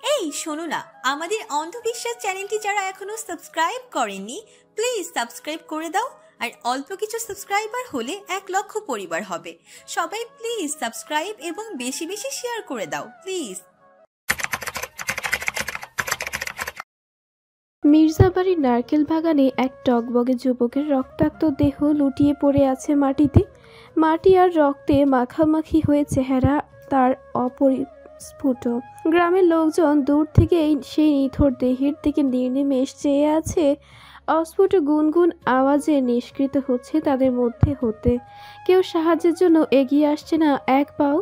এই শোনো না, আমাদের অন্ধবিশ্বাস চ্যানেলটি যারা এখনো সাবস্ক্রাইব করেননি প্লিজ সাবস্ক্রাইব করে দাও। আর অল্প কিছু সাবস্ক্রাইবার হলে 1,00,000 পরিবার হবে। সবাই প্লিজ সাবস্ক্রাইব এবং বেশি বেশি শেয়ার করে দাও প্লিজ। মির্জাবাড়ির নারকেল বাগানে এক টগবগে যুবকের রক্তাক্ত দেহ লুটিয়ে পড়ে আছে মাটিতে। মাটি আর রক্তে মাখামাখি হয়ে চেহারা তার অপরিস্ফুট। গ্রামের লোকজন দূর থেকে সেই নিথর দেহের দিকে নির্নিমেষ চেয়ে আছে। অস্ফুট গুনগুন আওয়াজে নিষ্কৃত হচ্ছে তাদের মধ্যে হতে। কেউ সাহায্যের জন্য এগিয়ে আসছে না এক পাও।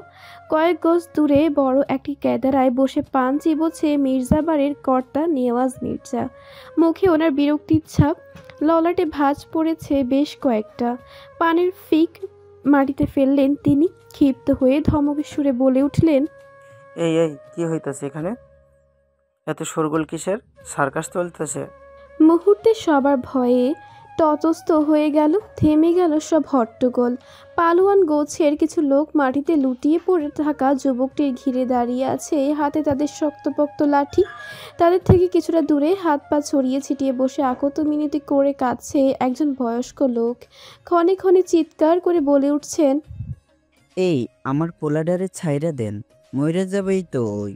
কয়েক গজ দূরে বড় একটি ক্যাদারায় বসে পান চিবোচ্ছে মির্জাবাড়ির কর্তা নেওয়াজ মির্জা। মুখে ওনার বিরক্তির ছাপ, ললাটে ভাঁজ পড়েছে বেশ কয়েকটা। পানের ফিক মাটিতে ফেললেন তিনি। ক্ষিপ্ত হয়ে ধমকের সুরে বলে উঠলেন, এই এই কি হইতাছে এখানে? এত শোরগোল কিসের? সার্কাস চলতেছে? মুহূর্তে সবার ভয়ে ততস্থ হয়ে গেল, থেমে গেল সব হট্টগোল। পালোয়ান গোছের কিছু লোক মাটিতে লুটিয়ে পড়ে থাকা যুবকটির ঘিরে দাঁড়িয়ে আছে, হাতে তাদের শক্তপোক্ত লাঠি। তাদের থেকে কিছুটা দূরে হাত পা ছড়িয়ে ছিটিয়ে বসে আকত মিনতি করে কাঁদছে একজন বয়স্ক লোক। ক্ষণে ক্ষণে চিৎকার করে বলে উঠছেন, এই আমার পোলাডারে ছাইরা দেন, মইরা যাবেই তো ওই।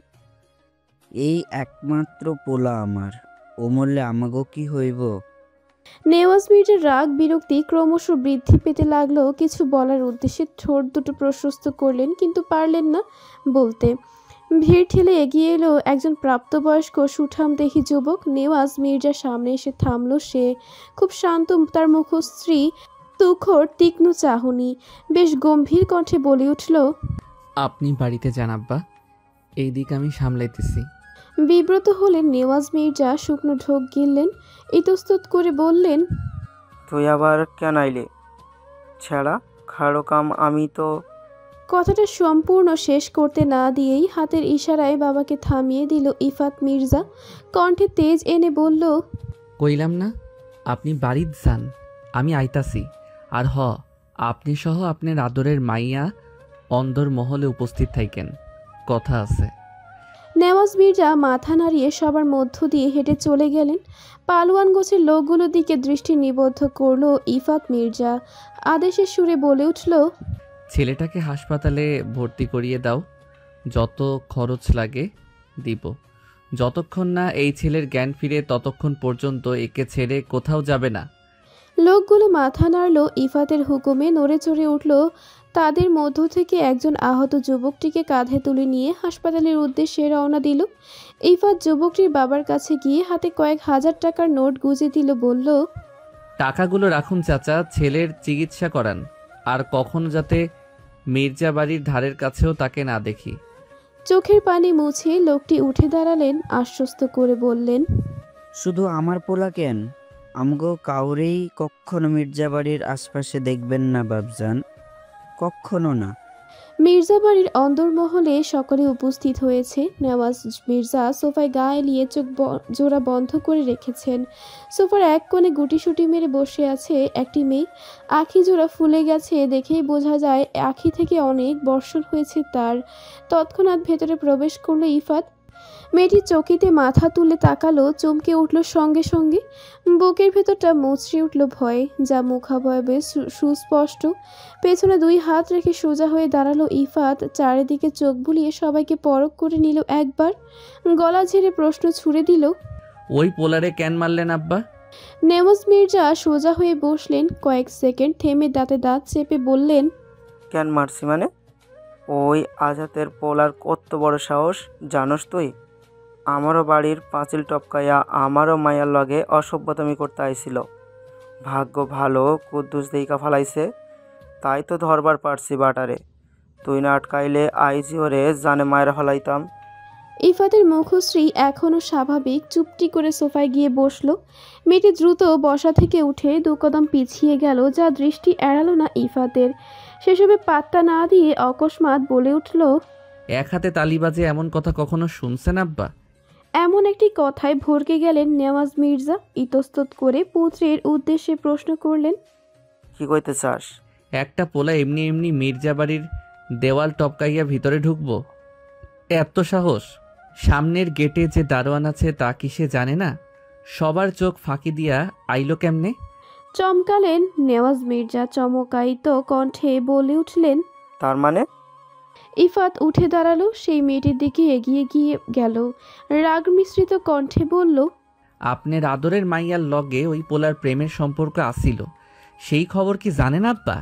এই একমাত্র পোলা আমার, ও মরলে আমাগো কি হইব? নেওয়াজ মির্জার রাগ বিরক্তি ক্রমশ বৃদ্ধি পেতে লাগলো। কিছু বলার উদ্দেশ্যে ঠোঁট দুটো প্রশস্ত করলেন, কিন্তু পারলেন না বলতে। ভিড় ঠেলে এগিয়ে এলো একজন প্রাপ্তবয়স্ক সুঠামদেহী যুবক। নেওয়াজ মির্জার সামনে এসে থামলো সে। খুব শান্ত, তার মুখশ্রী তুখর তীক্ষ্ণ চাহনি। বেশ গম্ভীর কণ্ঠে বলে উঠল, আপনি বাড়িতে যান আব্বা, এই দিক আমি সামলাইতেছি। বিব্রত হলেন নেওয়াজ মির্জা, শুকনো ঢোক গিললেন, ইতস্তত করে বললেন, তুই আবার কেন আইলে? ছেড়া খাড়ো কাম আমি তো। কথাটা সম্পূর্ণ শেষ করতে না দিয়েই হাতের ইশারায় বাবাকে থামিয়ে দিল ইফাত মির্জা। কণ্ঠে তেজ এনে বলল, কইলাম না আপনি বাড়িত যান, আমি আইতাছি। আর আপনি সহ আপনার আদরের মাইয়া অন্দর মহলে উপস্থিত থাকেন, কথা আছে। নেওয়াজ মির্জা মাথা নাড়িয়ে সবার মধ্য দিয়ে হেঁটে চলে গেলেন। পালোয়ান গোছের লোকগুলোর দিকে দৃষ্টি নিবদ্ধ করলো ইফাত মির্জা। আদেশের সুরে বলে উঠল, ছেলেটাকে হাসপাতালে ভর্তি করিয়ে দাও, যত খরচ লাগে দিব। যতক্ষণ না এই ছেলের জ্ঞান ফিরে ততক্ষণ পর্যন্ত একে ছেড়ে কোথাও যাবে না। লোকগুলো মাথা নাড়ল ইফাতের হুকুমে, নড়ে চড়ে উঠল। তাদের মধ্য থেকে একজন আহত যুবকটিকে কাঁধে তুলে নিয়ে হাসপাতালের উদ্দেশ্যে রওনা দিল। ইফাত যুবকটির বাবার কাছে গিয়ে হাতে কয়েক হাজার টাকার নোট গুঁজে দিল, বলল, টাকাগুলো রাখুন চাচা, ছেলের চিকিৎসা করান। আর কখনো যাতে মির্জা বাড়ির ধারের কাছেও তাকে না দেখি। চোখের পানি মুছে লোকটি উঠে দাঁড়ালেন, আশ্বস্ত করে বললেন, শুধু আমার পোলা কেন, আমগো কাউরেই কখনো মির্জাবাড়ির আশপাশে দেখবেন না বাবজান, কখনো না। মির্জাবাড়ির অন্দরমহলে সকলে উপস্থিত হয়েছে। নেওয়াজ মির্জা সোফায় গা এলিয়ে চোখ জোড়া বন্ধ করে রেখেছেন। সোফার এক কোণে গুটিসুটি মেরে বসে আছে একটি মেয়ে। আখি জোড়া ফুলে গেছে, দেখেই বোঝা যায় আখি থেকে অনেক বর্ষণ হয়েছে তার। তৎক্ষণাৎ ভেতরে প্রবেশ করলো ইফাত। মেয়েটি চকিতে মাথা তুলে তাকালো, চমকে উঠল সঙ্গে সঙ্গে। বুকের ভেতরটা মুচড়ে উঠল ভয়ে, যা মুখাবয়বে সুস্পষ্ট। পেছনে দুই হাত রেখে সোজা হয়ে দাঁড়ালো ইফাত। চারিদিকে চোখ বুলিয়ে সবাইকে পরখ করে নিল একবার। গলা ঝেড়ে প্রশ্ন ছুড়ে দিল, ওই পোলারে কেন মারলেন আব্বা? নেওয়াজ মির্জা সোজা হয়ে বসলেন। কয়েক সেকেন্ড থেমে দাঁতে দাঁত চেপে বললেন, কেন মারছি মানে? ওই আজাতের পোলার কত বড় সাহস জানোস তুই? আমারও বাড়ির পাঁচিল টপকাইয়া আমারও মায়ার লগে অসভ্যতামি করতে আইছিল। ভাগ্য ভালো কুদ্দুস দেইকা ফালাইছে, তাই তো ধরবার পারছি বাটারে। তুই না আটকাইলে আইজি ওরে জানে মায়েরা ফালাইতাম। ইফাতের মুখশ্রী এখনো স্বাভাবিক। চুপটি করে সোফায় গিয়ে বসল। মেয়েটি দ্রুত বসা থেকে উঠে 2 কদম পিছিয়ে গেল, যা দৃষ্টি এড়ালো না ইফাতের। সেসবে পাত্তা না দিয়ে অকস্মাৎ বলে উঠল, এক হাতে তালি বাজে এমন কথা কখনো শুনছেন আব্বা? এমন একটি কথায় ভড়কে গেলেন নেওয়াজ মির্জা। ইতস্তত করে পুত্রের উদ্দেশ্যে প্রশ্ন করলেন, কি কইতে চাস? একটা পোলা এমনি এমনি মির্জা বাড়ির দেওয়াল টপকাইয়া ভিতরে ঢুকবো? এত সাহস? সামনের গেটে যে দারোয়ান আছে তা কি সে জানে না? সবার চোখ ফাঁকি দিয়া আইলো কেমনে? চমকালেন নেওয়াজ মির্জা। চমকায়িত কণ্ঠে বলে উঠলেন। তার মানে? ইফাত উঠে দাঁড়ালো, সেই মেয়েটির দিকে এগিয়ে গিয়ে গেল। রাগ মিশ্রিত কণ্ঠে বলল, আপনার আদরের মাইয়ার লগে ওই পোলার প্রেমের সম্পর্ক আসিল, সেই খবর কি জানেন আব্বা?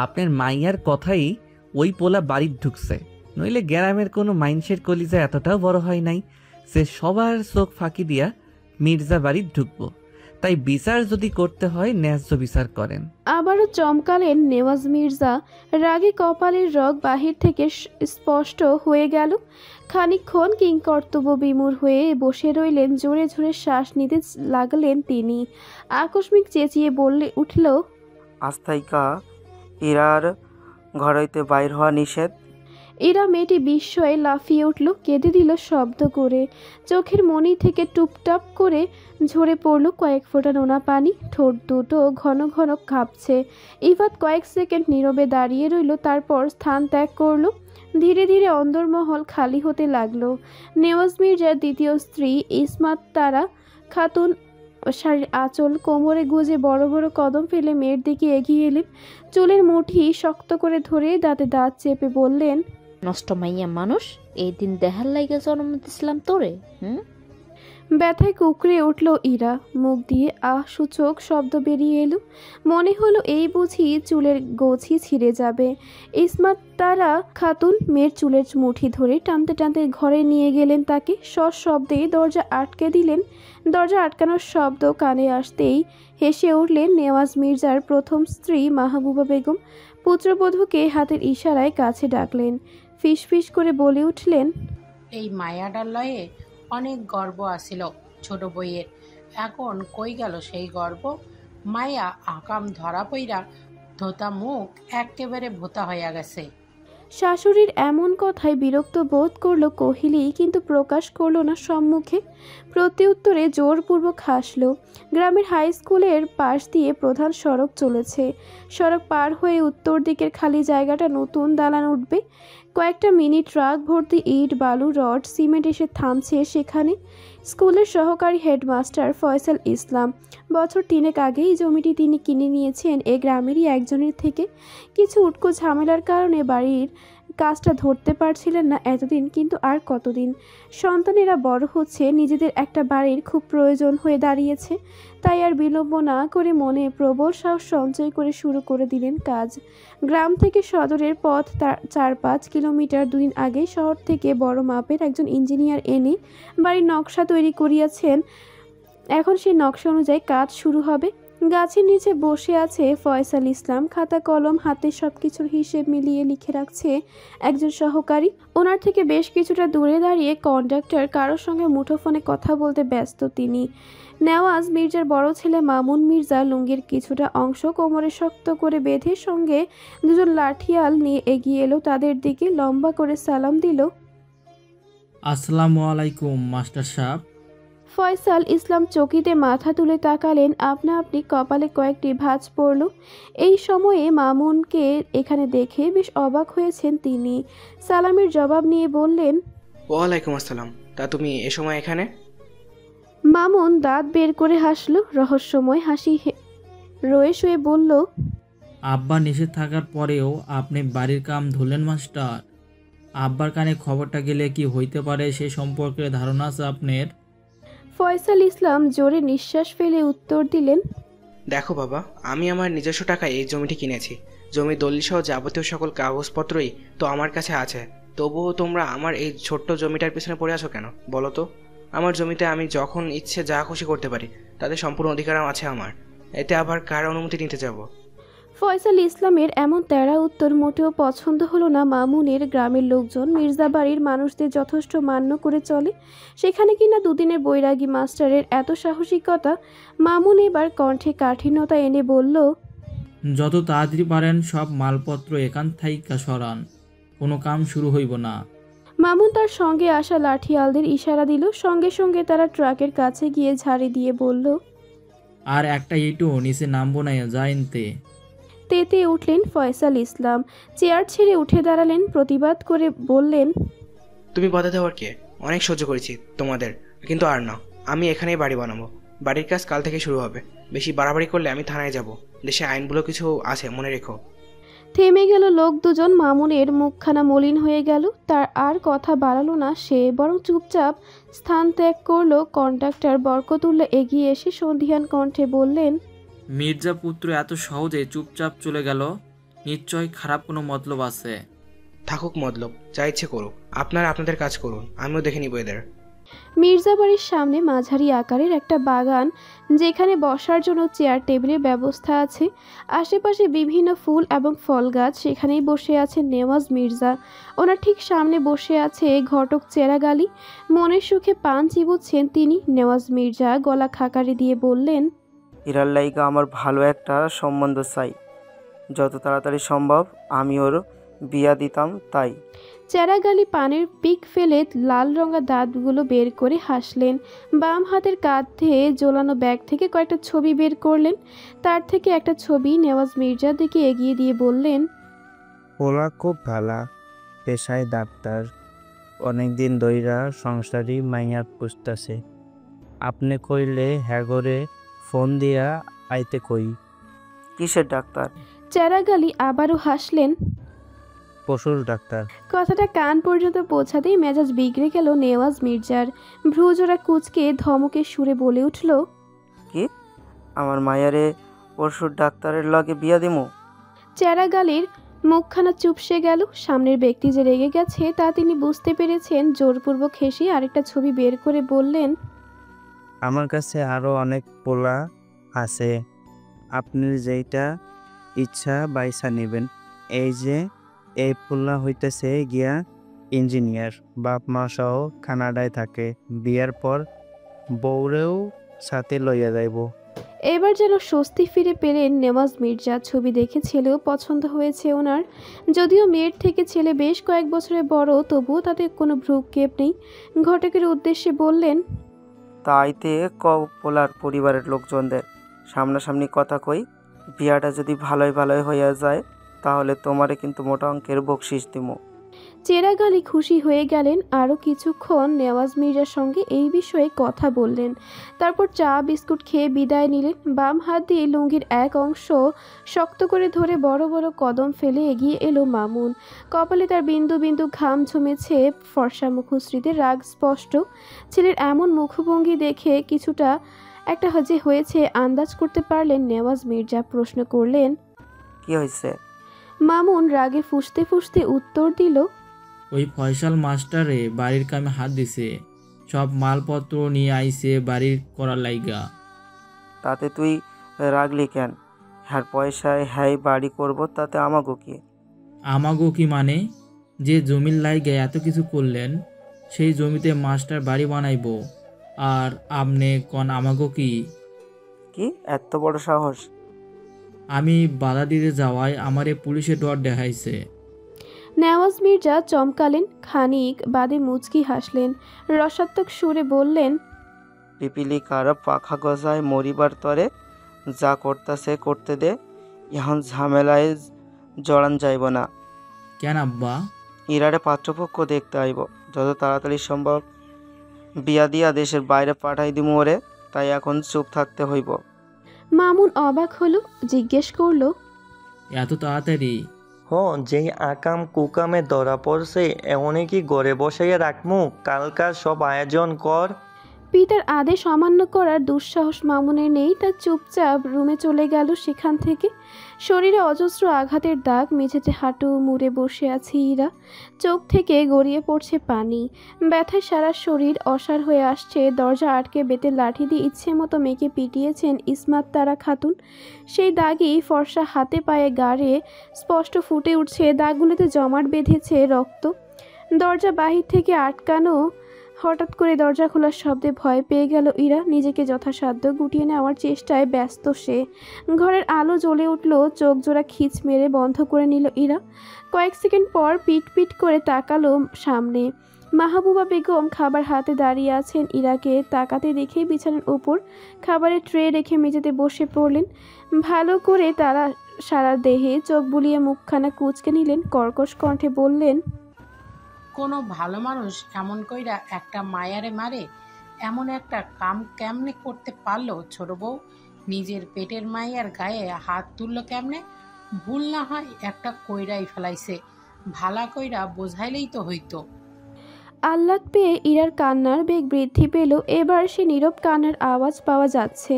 আপনার মাইয়ার কথাই ওই পোলা বাড়ির ঢুকছে, নইলে গ্রামের কোনো মাইনসের কলিজা এতটাও বড় হয় নাই যে সবার চোখ ফাঁকি দিয়া মির্জা বাড়ির ঢুকবো। তাই বিচার যদি করতে হয় ন্যায্য বিচার করেন। আবারও চমকালেন নেওয়াজ মির্জা। রাগে কপালের রগ বাহির থেকে স্পষ্ট হয়ে গেল। খানিকক্ষণ কিংকর্তব্য বিমূঢ় হয়ে বসে রইলেন। জোরে জোরে শ্বাস নিতে লাগলেন তিনি। আকস্মিক চেঁচিয়ে বললে উঠল, আস্থাইকা ইরার ঘর হইতে বাইর হওয়া নিষেধ। এরা মেয়েটি বিস্ময়ে লাফিয়ে উঠল, কেঁদে দিল শব্দ করে। চোখের মনি থেকে টুপটাপ করে ঝরে পড়ল কয়েক ফোঁটা নোনা পানি। ঠোঁট দুটো ঘন ঘন কাঁপছে। ইফাত কয়েক সেকেন্ড নীরবে দাঁড়িয়ে রইল, তারপর স্থান ত্যাগ করল। ধীরে ধীরে অন্দরমহল খালি হতে লাগলো। নেওয়াজ মির্জার দ্বিতীয় স্ত্রী ইসমাত তারা খাতুন শাড়ির আঁচল কোমরে গুজে বড় বড় কদম ফেলে মেয়ের দিকে এগিয়ে এলেন। চুলের মুঠি শক্ত করে ধরে দাঁতে দাঁত চেপে বললেন, নষ্ট মাইয়া মানুষ, এই দিন দেহার লাইগা জন্ম দিছিলাম তোরে। ব্যথায় কুকড়ে উঠল ইরা। মুখ দিয়ে সূচক শব্দ বেরিয়ে এলো। মনে হলো এই বুঝি চুলের গোছি ছিঁড়ে যাবে। ইসমাত তারা খাতুন মেয়ের চুলের মুঠি ধরে টানতে টানতে ঘরে নিয়ে গেলেন তাকে। সশব্দে দরজা আটকে দিলেন। দরজা আটকানোর শব্দ কানে আসতেই হেসে উঠলেন নেওয়াজ মির্জার প্রথম স্ত্রী মাহবুবা বেগম। পুত্রবধূকে হাতের ইশারায় কাছে ডাকলেন। ফিসফিস করে বলে উঠলেন, এই মায়াডার লয়ে অনেক গর্ব আসিল ছোট বইয়ের, এখন কই গেল সেই গর্ব? মায়া আকাম ধরা পইরা ধোতা মুখ একেবারে ভোতা হইয়া গেছে। শাশুড়ির এমন কথায় বিরক্ত বোধ করল কোহিলি, কিন্তু প্রকাশ করল না সম্মুখে। প্রত্যুত্তরে জোরপূর্বক হাসল। গ্রামের হাই স্কুলের পাশ দিয়ে প্রধান সড়ক চলেছে। সড়ক পার হয়ে উত্তর দিকের খালি জায়গাটা নতুন দালান উঠবে। কয়েকটা মিনি ট্রাক ভর্তি ইট, বালু, রড, সিমেন্ট এসে থামছে সেখানে। স্কুলের সহকারী হেডমাস্টার ফয়সাল ইসলাম। বছর 3 আগে এই জমিটি তিনি কিনে নিয়েছেন এ গ্রামেরই একজনের থেকে। কিছু উটকো ঝামেলার কারণে বাড়ির কাজটা ধরতে পারছিলেন না এতদিন, কিন্তু আর কতদিন। সন্তানেরা বড় হচ্ছে, নিজেদের একটা বাড়ির খুব প্রয়োজন হয়ে দাঁড়িয়েছে। তাই আর বিলম্ব না করে মনে প্রবল সাহস সঞ্চয় করে শুরু করে দিলেন কাজ। গ্রাম থেকে সদরের পথ 4-5 কিলোমিটার। 2 দিন আগে শহর থেকে বড় মাপের একজন ইঞ্জিনিয়ার এনে বাড়ির নকশা তৈরি করিয়াছেন। এখন সেই নকশা অনুযায়ী কাজ শুরু হবে। গাছের নিচে বসে আছে ফয়সাল ইসলাম। খাতা কলম হাতে সবকিছুর হিসেব মিলিয়ে লিখে রাখছে একজন সহকারী। ওনার থেকে বেশ কিছুটা দূরে দাঁড়িয়ে কন্ডাক্টর কারোর সঙ্গে মুঠোফোনে কথা বলতে ব্যস্ত তিনি। নেওয়াজ মির্জার বড় ছেলে মামুন মির্জা লুঙ্গির কিছুটা অংশ কোমরে শক্ত করে বেঁধে সঙ্গে 2জন লাঠিয়াল নিয়ে এগিয়ে এলো তাদের দিকে। লম্বা করে সালাম দিল, আসসালামু আলাইকুম মাস্টার সাহেব। ফয়সাল ইসলাম চকিতে মাথা তুলে তাকালেন। আপনা আপনি কপালে কয়েকটি ভাঁজ পড়ল। এই সময়ে মামুনকে এখানে দেখে বেশ অবাক হয়েছেন তিনি। সালামের জবাব নিয়ে বললেন, ওয়ালাইকুম আসসালাম। তা তুমি এ সময় এখানে? মামুন দাঁত বের করে হাসল। রহস্যময় হাসি রয়ে শুয়ে বলল, আব্বা নিষেধ থাকার পরেও আপনি বাড়ির কাম ধরলেন মাস্টার। আব্বার কানে খবরটা গেলে কি হইতে পারে সে সম্পর্কে ধারণা আছে আপনার? ফয়সাল ইসলাম জোরে নিঃশ্বাস ফেলে উত্তর দিলেন, দেখো বাবা, আমি আমার নিজস্ব টাকায় এই জমিটি কিনেছি। জমি দলিল সহ যাবতীয় সকল কাগজপত্রই তো আমার কাছে আছে। তবুও তোমরা আমার এই ছোট্ট জমিটার পিছনে পড়ে আছো কেন বলো তো? আমার জমিতে আমি যখন ইচ্ছে যা খুশি করতে পারি, তাদের সম্পূর্ণ অধিকার আছে আমার। এতে আবার কার অনুমতি নিতে যাব? ফয়সাল ইসলামের এমন তেড়া উত্তর মোটেও পছন্দ হলো না মামুনের। গ্রামের লোকজন মির্জা বাড়ির মানুষদের যথেষ্ট মান্য করে চলে, সেখানে কিনা 2 দিনের বৈরাগী মাস্টারের এত সাহসিকতা। মামুন এবার কণ্ঠে কাঠিন্যতা এনে বলল, যত তাড়াতাড়ি পারেন সব মালপত্র এখান থাইকা সরান, কোনো কাম শুরু হইব না। মামুন তার সঙ্গে আসা লাঠিয়ালদের ইশারা দিল। সঙ্গে সঙ্গে তারা ট্রাকের কাছে গিয়ে ঝাড়ি দিয়ে বলল, আর একটা ইটও নিচে নামবো না যাইনতে। তেতে উঠলেন ফয়সাল ইসলাম। চেয়ার ছেড়ে উঠে দাঁড়ালেন, প্রতিবাদ করে বললেন, তুমি বাধা দেওয়ার কে? অনেক সহ্য করেছি তোমাদের, কিন্তু আর না। আমি এখানেই বাড়ি বানাবো। বাড়ির কাজ কাল থেকে শুরু হবে। বেশি বাড়াবাড়ি করলে আমি থানায় যাব। দেশে আইনগুলো কিছু আছে, মনে রেখো। থেমে গেল লোক দুজন। মামুনের মুখখানা মলিন হয়ে গেল। তার আর কথা বাড়ালো না সে, বরং চুপচাপ স্থান ত্যাগ করলো। কন্ডাক্টর বরকতুল্লাহ এগিয়ে এসে সন্ধিহান কণ্ঠে বললেন, মির্জা পুত্র এত সহজে চুপচাপ চলে গেল, নিশ্চয় খারাপ কোনো মতলব আছে। থাকুক মতলব, যা ইচ্ছে করুক। আপনারা আপনাদের কাজ করুন, আমিও দেখে নিব এদের। মির্জা বাড়ির সামনে মাঝারি আকারের একটা বাগান, যেখানে বসার জন্য চেয়ার টেবিলের ব্যবস্থা আছে। আশেপাশে বিভিন্ন ফুল এবং ফল গাছ। সেখানেই বসে আছে নেওয়াজ মির্জা। ওনার ঠিক সামনে বসে আছে ঘটক চেরাগ আলী। মনের সুখে পান চিবুচ্ছেন তিনি। নেওয়াজ মির্জা গলা খাকারি দিয়ে বললেন, ইরার লাইগা আমার ভালো একটা সম্বন্ধ চাই, যত তাড়াতাড়ি সম্ভব। আমি ওর বিয়া দিতাম তাই। চেরাগ আলী পানের পিক ফেলে লাল রঙা দাঁতগুলো বের করে হাসলেন। বাম হাতের কাঁধে ঝোলানো ব্যাগ থেকে কয়েকটা ছবি বের করলেন। তার থেকে একটা ছবি নেওয়াজ মির্জার দিকে এগিয়ে দিয়ে বললেন, পোলা খুব ভালা, পেশায় ডাক্তার, অনেকদিন ধইরা সংসারী মাইয়া পুষতাছে। আপনি কইলে হ্যাগরে ফোন দিয়া আইতে কই। কিসের ডাক্তার? চেরাগ আলী আবারও হাসলেন। পশুর ডাক্তার। কথাটা কান পর্যন্ত পৌঁছাতেই মেজাজ বিগড়ে গেল নেওয়াজ মির্জার। ভ্রুজোড়া কুচকে ধমকে সুরে বলে উঠল, কি? আমার মায়ারে পরশুর ডাক্তারের লগে বিয়া দিমু? চেরাগ আলীর মুখখানা চুপসে গেল। সামনের ব্যক্তি যে রেগে গেছে তা তিনি বুঝতে পেরেছেন। জোরপূর্বক হেসে আরেকটা ছবি বের করে বললেন, আমার কাছে আরো অনেক পোলা আছে, আপনি যেইটা ইচ্ছা বাইসা নেবেন। এই যে এই পোলা হইতেছে গিয়া ইঞ্জিনিয়ার, বাপ মা সহ কানাডায় থাকে। বিয়ার পর বউরেও সাথে লইয়া যাইব। এবার যেন স্বস্তি ফিরে পেলেন নেওয়াজ মির্জা। ছবি দেখে ছেলেও পছন্দ হয়েছে ওনার। যদিও মেয়ের থেকে ছেলে বেশ কয়েক বছরের বড়, তবুও তাতে কোনো ভ্রুক্ষেপ নেই। ঘটকের উদ্দেশ্যে বললেন, তাইতে পোলার পরিবারের লোকজনদের সামনাসামনি কথা কই। বিয়াটা যদি ভালোই হইয়া যায় তাহলে তোমারে কিন্তু মোটা অঙ্কের বকশিস দিমু। চেরাগ আলী খুশি হয়ে গেলেন। আরও কিছুক্ষণ নেওয়াজ মির্জার সঙ্গে এই বিষয়ে কথা বললেন। তারপর চা বিস্কুট খেয়ে বিদায় নিলেন। বাম হাত দিয়ে লুঙ্গির এক অংশ শক্ত করে ধরে বড় বড় কদম ফেলে এগিয়ে এলো মামুন। কপালে তার বিন্দু বিন্দু ঘাম জমেছে। ফর্সা মুখশ্রীতে রাগ স্পষ্ট। ছেলের এমন মুখভঙ্গি দেখে কিছুটা একটা যে হয়েছে আন্দাজ করতে পারলেন নেওয়াজ মির্জা। প্রশ্ন করলেন, কি হয়েছে? মামুন রাগে ফুঁসতে ফুঁসতে উত্তর দিল, ওই ফয়সাল মাস্টারে বাড়ির কামে হাত দিছে, সব মালপত্র নিয়ে আইছে বাড়ির করার লাইগা। তাতে তুই রাগলি কেন? হ্যাঁ পয়সায় হ্যাঁ বাড়ি করব, তাতে আমাগো কি? আমাগো কি মানে? যে জমির লাইগা এত কিছু করলেন, সেই জমিতে মাস্টার বাড়ি বানাইবো, আর আপনি কন আমাগো কি? কি এত বড় সাহস? আমি বাধা দিতে যাওয়ায় আমারে পুলিশে ডর দেখাইছে। নেওয়াজ মির্জা চমকালেন। খানিক বাদে মুচকি হাসলেন। রসাত্মক সুরে বললেন, পিপিলি কারা পাখা গজায় মরিবার তরে, যা করতাছে করতে দে, এখন ঝামেলায় জড়ান যাইব না। কেন আব্বা? ইরারে পাত্রপক্ষ দেখতে আইব, যত তাড়াতাড়ি সম্ভব বিয়া দিয়া দেশের বাইরে পাঠাই দিমু ওরে, তাই এখন চুপ থাকতে হইব। মামুন অবাক হলো। জিজ্ঞেস করলো, এত তাড়াতাড়ি? যেই আকাম কুকামে ধরা পড়ছে এমনই কি গড়ে বসাইয়া রাখমু? কালকার সব আয়োজন কর। পিতার আদেশ অমান্য করার দুঃসাহস মামুনের নেই। তার চুপচাপ রুমে চলে গেল সেখান থেকে। শরীরে অজস্র আঘাতের দাগ। মেঝেতে হাঁটু মুড়ে বসে আছে ইরা। চোখ থেকে গড়িয়ে পড়ছে পানি। ব্যথায় সারা শরীর অসাড় হয়ে আসছে। দরজা আটকে বেতের লাঠি দিয়ে ইচ্ছে মতো মেয়েকে পিটিয়েছেন ইসমাত তারা খাতুন। সেই দাগই ফর্সা হাতে পায়ে গাড়ে স্পষ্ট ফুটে উঠছে। দাগগুলোতে জমাট বেঁধেছে রক্ত। দরজা বাহির থেকে আটকানো। হঠাৎ করে দরজা খোলার শব্দে ভয় পেয়ে গেল ইরা। নিজেকে যথাসাধ্য গুটিয়ে নেওয়ার চেষ্টায় ব্যস্ত সে। ঘরের আলো জ্বলে উঠল। চোখ জোড়া খিচ মেরে বন্ধ করে নিল ইরা। কয়েক সেকেন্ড পর পিট পিট করে তাকালো সামনে। মাহবুবা বেগম খাবার হাতে দাঁড়িয়ে আছেন। ইরাকে তাকাতে দেখেই বিছানার উপর খাবারের ট্রে রেখে মেঝেতে বসে পড়লেন। ভালো করে তারা সারা দেহে চোখ বুলিয়ে মুখখানা কুঁচকে নিলেন। কর্কশ কণ্ঠে বললেন, কোনো ভালো মানুষ এমন কইরা একটা মায়ারে মারে? এমন একটা কাম কেমনে করতে পারলো ছোট বউ? নিজের পেটের মাইয়ার গায়ে হাত তুললো কেমনে? ভুল না হয় একটা কইরাই ফেলাইছে, ভালা কইরা বোঝাইলেই তো হইতো। আহ্লাদ পেয়ে ইরার কান্নার বেগ বৃদ্ধি পেল। এবার সে নীরব কান্নার আওয়াজ পাওয়া যাচ্ছে।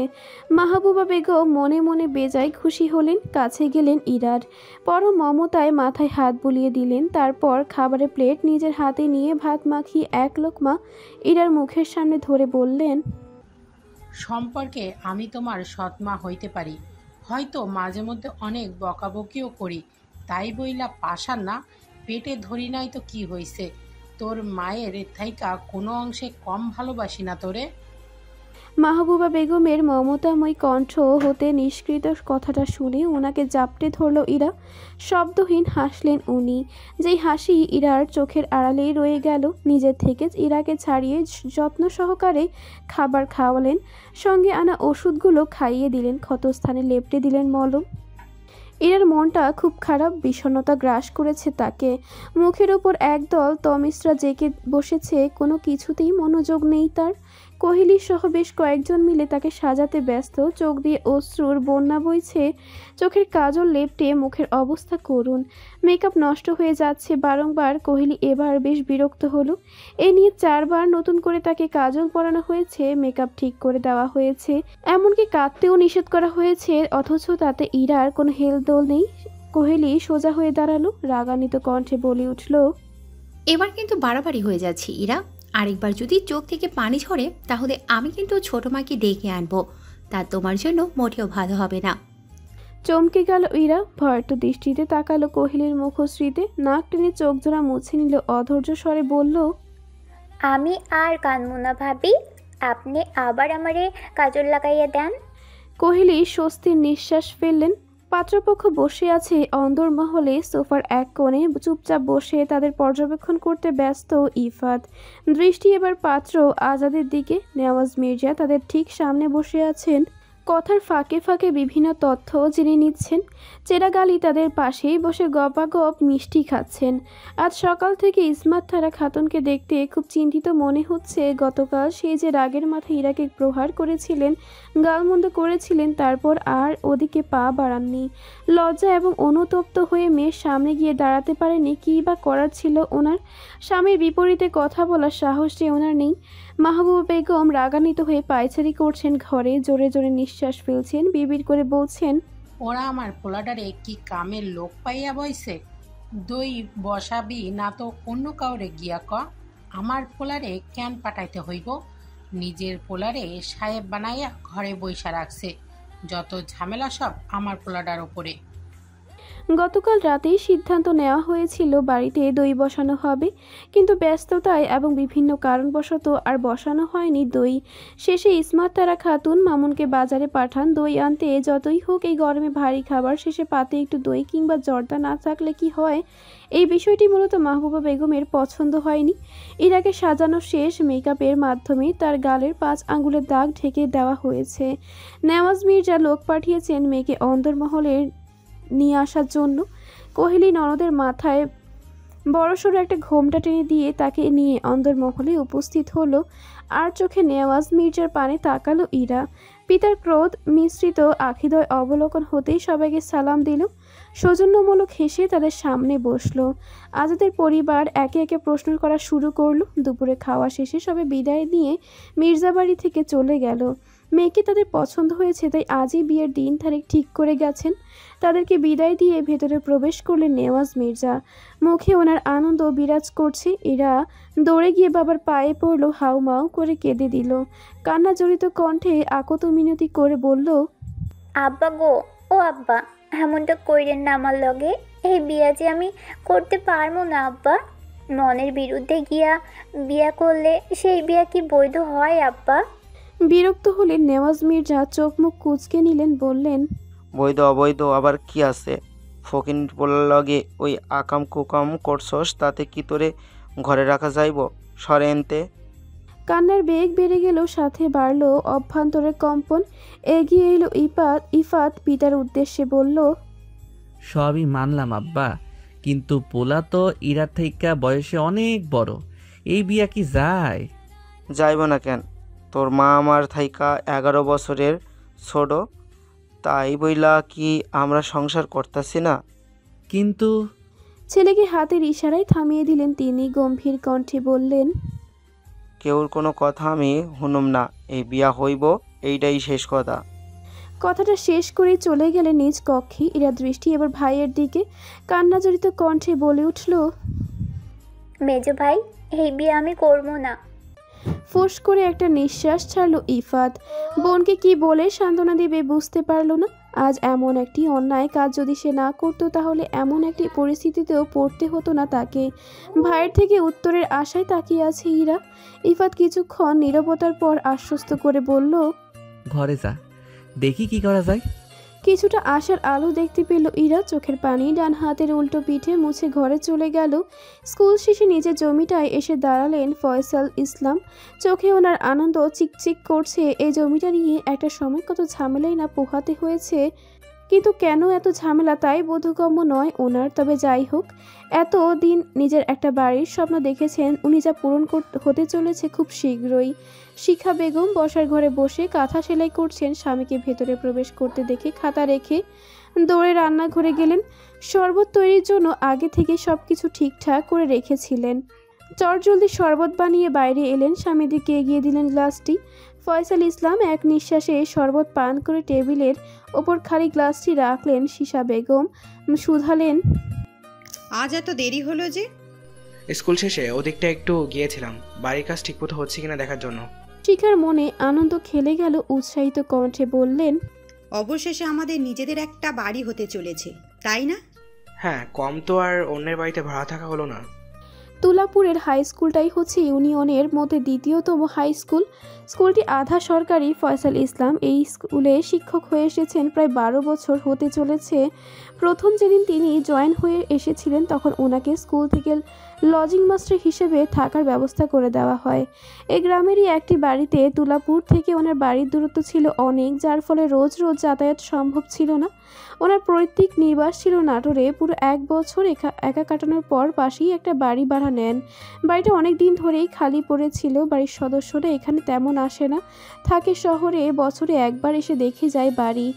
মাহবুবা বেগম মনে মনে বেজায় খুশি হলেন। কাছে গেলেন ইরার, পরম মমতায় মাথায় হাত বুলিয়ে দিলেন। তারপর খাবারের প্লেট নিজের হাতে নিয়ে ভাত মাখিয়ে এক লোকমা ইরার মুখের সামনে ধরে বললেন, সম্পর্কে আমি তোমার সৎমা হইতে পারি, হয়তো মাঝে মধ্যে অনেক বকাবকিও করি, তাই বইলা পাশান না, পেটে ধরি নাই তো কি হইছে? তোর মায়ের থাইকা কোনো অংশে কম ভালোবাসি না তোরে। মাহবুবা বেগমের মমতাময় কণ্ঠ হতে নিষ্কৃত কথাটা শুনে ওনাকে জাপটে ধরল ইরা। শব্দহীন হাসলেন উনি, যেই হাসি ইরার চোখের আড়ালেই রয়ে গেল। নিজের থেকে ইরাকে ছাড়িয়ে যত্ন সহকারে খাবার খাওয়ালেন, সঙ্গে আনা ওষুধগুলো খাইয়ে দিলেন, ক্ষতস্থানে লেপটে দিলেন মলম। ইরার মনটা খুব খারাপ, বিষণ্ণতা গ্রাস করেছে তাকে। মুখের ওপর একদল তমিশ্রা জেঁকে বসেছে, কোনো কিছুতেই মনোযোগ নেই তার। কোহলি সহ বেশ কয়েকজন মিলে তাকে সাজাতে ব্যস্ত। চোখ দিয়ে অশ্রুর বন্যা বইছে, চোখের কাজল লেপটে মুখের অবস্থা করুণ। মেকআপ নষ্ট হয়ে যাচ্ছে বারংবার। কোহলি এবার বেশ বিরক্ত হলো। এ নিয়ে 4 বার নতুন করে তাকে কাজল পরানো হয়েছে, মেকআপ ঠিক করে দেওয়া হয়েছে, এমনকি কাঁদতেও নিষেধ করা হয়েছে, অথচ তাতে ইরার কোনো হেলদোল নেই। কোহলি সোজা হয়ে দাঁড়ালো, রাগান্বিত কণ্ঠে বলে উঠল, এবার কিন্তু বাড়াবাড়ি হয়ে যাচ্ছে ইরা। আরেকবার যদি চোখ থেকে পানি ঝরে তাহলে আমি কিন্তু ছোট মাকে ডেকে আনবো, তা তোমার জন্য মোটেও ভালো হবে না। চমকে গেল ইরা, ভয়ত দৃষ্টিতে তাকালো কোহলির মুখশ্রীতে, নাক টেনে চোখ জোড়া মুছে নিল, অধৈর্য স্বরে বলল, আমি আর কানবো না ভাবি, আপনি আবার আমারে কাজল লাগাইয়া দেন। কোহলি স্বস্তির নিঃশ্বাস ফেললেন। পাত্রপক্ষ বসে আছে অন্দরমহলে সোফার এক কোণে, চুপচাপ বসে তাদের পর্যবেক্ষণ করতে ব্যস্ত ইফাত। দৃষ্টি এবার পাত্র আজাদের দিকে। নেওয়াজ মির্জা তাদের ঠিক সামনে বসে আছেন, কথার ফাঁকে ফাঁকে বিভিন্ন তথ্য জেনে নিচ্ছেন। চেরাগ আলী তাদের পাশেই বসে গপাগপ মিষ্টি খাচ্ছেন। আজ সকাল থেকে ইসমাত তারা খাতুনকে দেখতে খুব চিন্তিত মনে হচ্ছে। গতকাল সেই যে রাগের মাথায় ইরাকে প্রহার করেছিলেন, গালমন্দ করেছিলেন, তারপর আর ওদিকে পা বাড়াননি। লজ্জা এবং অনুতপ্ত হয়ে মেয়ের সামনে গিয়ে দাঁড়াতে পারেনি। কী বা করার ছিল ওনার? স্বামীর বিপরীতে কথা বলার সাহস যে ওনার নেই। মাহবুবা বেগম রাগান্বিত হয়ে পায়চারি করছেন ঘরে, জোরে জোরে নিঃশ্বাস ফেলছেন, বিড়বিড় করে বলছেন, ওরা আমার পোলাডারে কি কামের লোক পাইয়া বইছে? দই বসাবি না তো অন্য কাউরে গিয়া ক। আমার পোলারে কেন পাঠাইতে হইব? নিজের পোলারে সাহেব বানাইয়া ঘরে বইসা রাখছে, যত ঝামেলা সব আমার পোলাডার ওপরে। গতকাল রাতেই সিদ্ধান্ত নেওয়া হয়েছিল বাড়িতে দই বসানো হবে, কিন্তু ব্যস্ততায় এবং বিভিন্ন কারণবশত আর বসানো হয়নি দই। শেষে ইসমাত তারা খাতুন মামুনকে বাজারে পাঠান দই আনতে। যতই হোক এই গরমে ভারী খাবার, শেষে পাতে একটু দই কিংবা জর্দা না থাকলে কি হয়? এই বিষয়টি মূলত মাহবুবা বেগমের পছন্দ হয়নি। ইরাকে সাজানো শেষ, মেকআপের মাধ্যমে তার গালের 5 আঙ্গুলের দাগ ঢেকে দেওয়া হয়েছে। নেওয়াজ মির্জা লোক পাঠিয়েছেন মেয়েকে অন্দরমহলের নিয়ে আসার জন্য। কোহলি ননদের মাথায় বড়সড় একটা ঘোমটা টেনে দিয়ে তাকে নিয়ে অন্দরমহলে উপস্থিত হলো। আর চোখে নেওয়াজ মির্জার পানে তাকালো ইরা। পিতার ক্রোধ মিশ্রিত আখিদয় অবলোকন হতেই সবাইকে সালাম দিল, সৌজন্যমূলক হেসে তাদের সামনে বসলো। আজাদের পরিবার একে একে প্রশ্ন করা শুরু করলো। দুপুরে খাওয়া শেষে সবাই বিদায় নিয়ে মির্জাবাড়ি থেকে চলে গেল। মেয়েকে তাদের পছন্দ হয়েছে, তাই আজই বিয়ের দিন তারিখ ঠিক করে গেছেন। তাদেরকে বিদায় দিয়ে ভেতরে প্রবেশ করলেন নেওয়াজ মির্জা। মুখে ওনার আনন্দ বিরাজ করছে। এরা দৌড়ে গিয়ে বাবার পায়ে পড়লো, হাউমাউ করে কেঁদে দিল। কান্না জড়িত কণ্ঠে আকত মিনতি করে বলল, আব্বা গো, ও আব্বা, এমনটা কইরেন না আমার লগে। এই বিয়া যে আমি করতে পারবো না আব্বা। মনের বিরুদ্ধে গিয়া বিয়া করলে সেই বিয়া কি বৈধ হয় আব্বা? বিরক্ত হলেন নেওয়াজ মির্জা, চোখ মুখ কুঁচকে নিলেন, বললেন, বৈধ অবৈধ আবার কি আছে? ফকিন বলার লগে ওই আকাম কুকাম করছস, তাতে কি তোরে ঘরে রাখা যাইব? সরে এনতে। কান্নার বেগ বেড়ে গেল, সাথে বাড়ল অভ্যন্তরের কম্পন। এগিয়ে এলো ইফাত পিতার উদ্দেশ্যে বলল, সবই মানলাম আব্বা, কিন্তু পোলা তো ইরার থাইকা বয়সে অনেক বড়, এই বিয়া কি যায়? যাইব না কেন? তোর মা আমার থাইকা 11 বছরের ছোট, তাই বইলা কি আমরা সংসার করতেছি না? কিন্তু ছেলেকে হাতের ইশারায় থামিয়ে দিলেন তিনি। গম্ভীর কণ্ঠে বললেন, কেউর কোনো কথা আমি শুনুম না। এই বিয়া হইব, এইটাই শেষ কথা। কথাটা শেষ করে চলে গেলে নিজ কক্ষে। ইরা দৃষ্টি এবার ভাইয়ের দিকে কান্নাজড়িত কণ্ঠে বলে উঠল, মেজো ভাই, এই বিয়ে আমি করবো না। ফোঁস করে একটা নিঃশ্বাস ছাড়ল ইফাত। বোনকে কি বলে সান্ত্বনা দিবে বুঝতে পারল না। আজ এমন একটি অন্যায় কাজ যদি সে না করতো তাহলে এমন একটি পরিস্থিতিতেও পড়তে হতো না তাকে। ভাইয়ের থেকে উত্তরের আশায় তাকিয়ে আছে ইরা। ইফাত কিছুক্ষণ নীরবতার পর আশ্বস্ত করে বলল, ঘরে যা, দেখি কি করা যায়। কিছুটা আশার আলো দেখতে পেল ইরা। চোখের পানি ডান হাতের উল্টো পিঠে মুছে ঘরে চলে গেল। স্কুল শেষে নিজের জমিটায় এসে দাঁড়ালেন ফয়সাল ইসলাম। চোখে ওনার আনন্দ চিকচিক করছে। এই জমিটা নিয়ে একটা সময় কত ঝামেলাই না পোহাতে হয়েছে, কিন্তু কেন এত ঝামেলা তাই বোধগম্য নয় ওনার। তবে যাই হোক, এত দিন নিজের একটা বাড়ির স্বপ্ন দেখেছেন, উনি যা পূরণ হতে চলেছে খুব শীঘ্রই। শিখা বেগম বসার ঘরে বসে কাঁথা সেলাই করছেন। স্বামীকে ভেতরে প্রবেশ করতে দেখে খাতা রেখে দৌড়ে রান্নাঘরে গেলেন। শরবত তৈরির জন্য আগে থেকে সব কিছু ঠিকঠাক করে রেখেছিলেন। চটজলদি শরবত বানিয়ে বাইরে এলেন। স্বামীদিকে এগিয়ে দিলেন গ্লাসটি। ফয়সাল ইসলাম এক নিঃশ্বাসে শরবত পান করে টেবিলের ওপর খালি গ্লাসটি রাখলেন। শিশা বেগম শুধালেন, আজ এত দেরি হলো যে? স্কুল শেষে ওদিকটা একটু গিয়েছিলাম, বাড়ির কাজ ঠিকমতো হচ্ছে কিনা দেখার জন্য। শিখার মনে আনন্দ খেলে গেল। উৎসাহিত কণ্ঠে বললেন, অবশেষে আমাদের নিজেদের একটা বাড়ি হতে চলেছে, তাই না? হ্যাঁ, কম তো আর অন্যের বাড়িতে ভাড়া থাকা হলো না। তুলাপুরের হাই স্কুলটাই হচ্ছে ইউনিয়নের মধ্যে দ্বিতীয়তম হাই স্কুল। স্কুলটি আধা সরকারি। ফয়সাল ইসলাম এই স্কুলে শিক্ষক হয়ে এসেছেন প্রায় 12 বছর হতে চলেছে। প্রথম যেদিন তিনি জয়েন হয়ে এসেছিলেন তখন ওনাকে স্কুল থেকে লজিং মাস্টার হিসেবে থাকার ব্যবস্থা করে দেওয়া হয়। এই গ্রামেরই একটি বাড়িতে। তুলাপুর থেকে ওনার বাড়ির দূরত্ব ছিল অনেক, যার ফলে রোজ রোজ যাতায়াত সম্ভব ছিল না। ওনার পৈতৃক নিবাস ছিল নাটোরে। পুরো 1 বছর একা কাটানোর পর পাশেই একটা বাড়ি ভাড়া নেন। বাড়িটা অনেক দিন ধরেই খালি পড়েছিল। বাড়ির সদস্যরা এখানে তেমন আসে না, থাকে শহরে। বছরে একবার এসে দেখে যায় বাড়ি।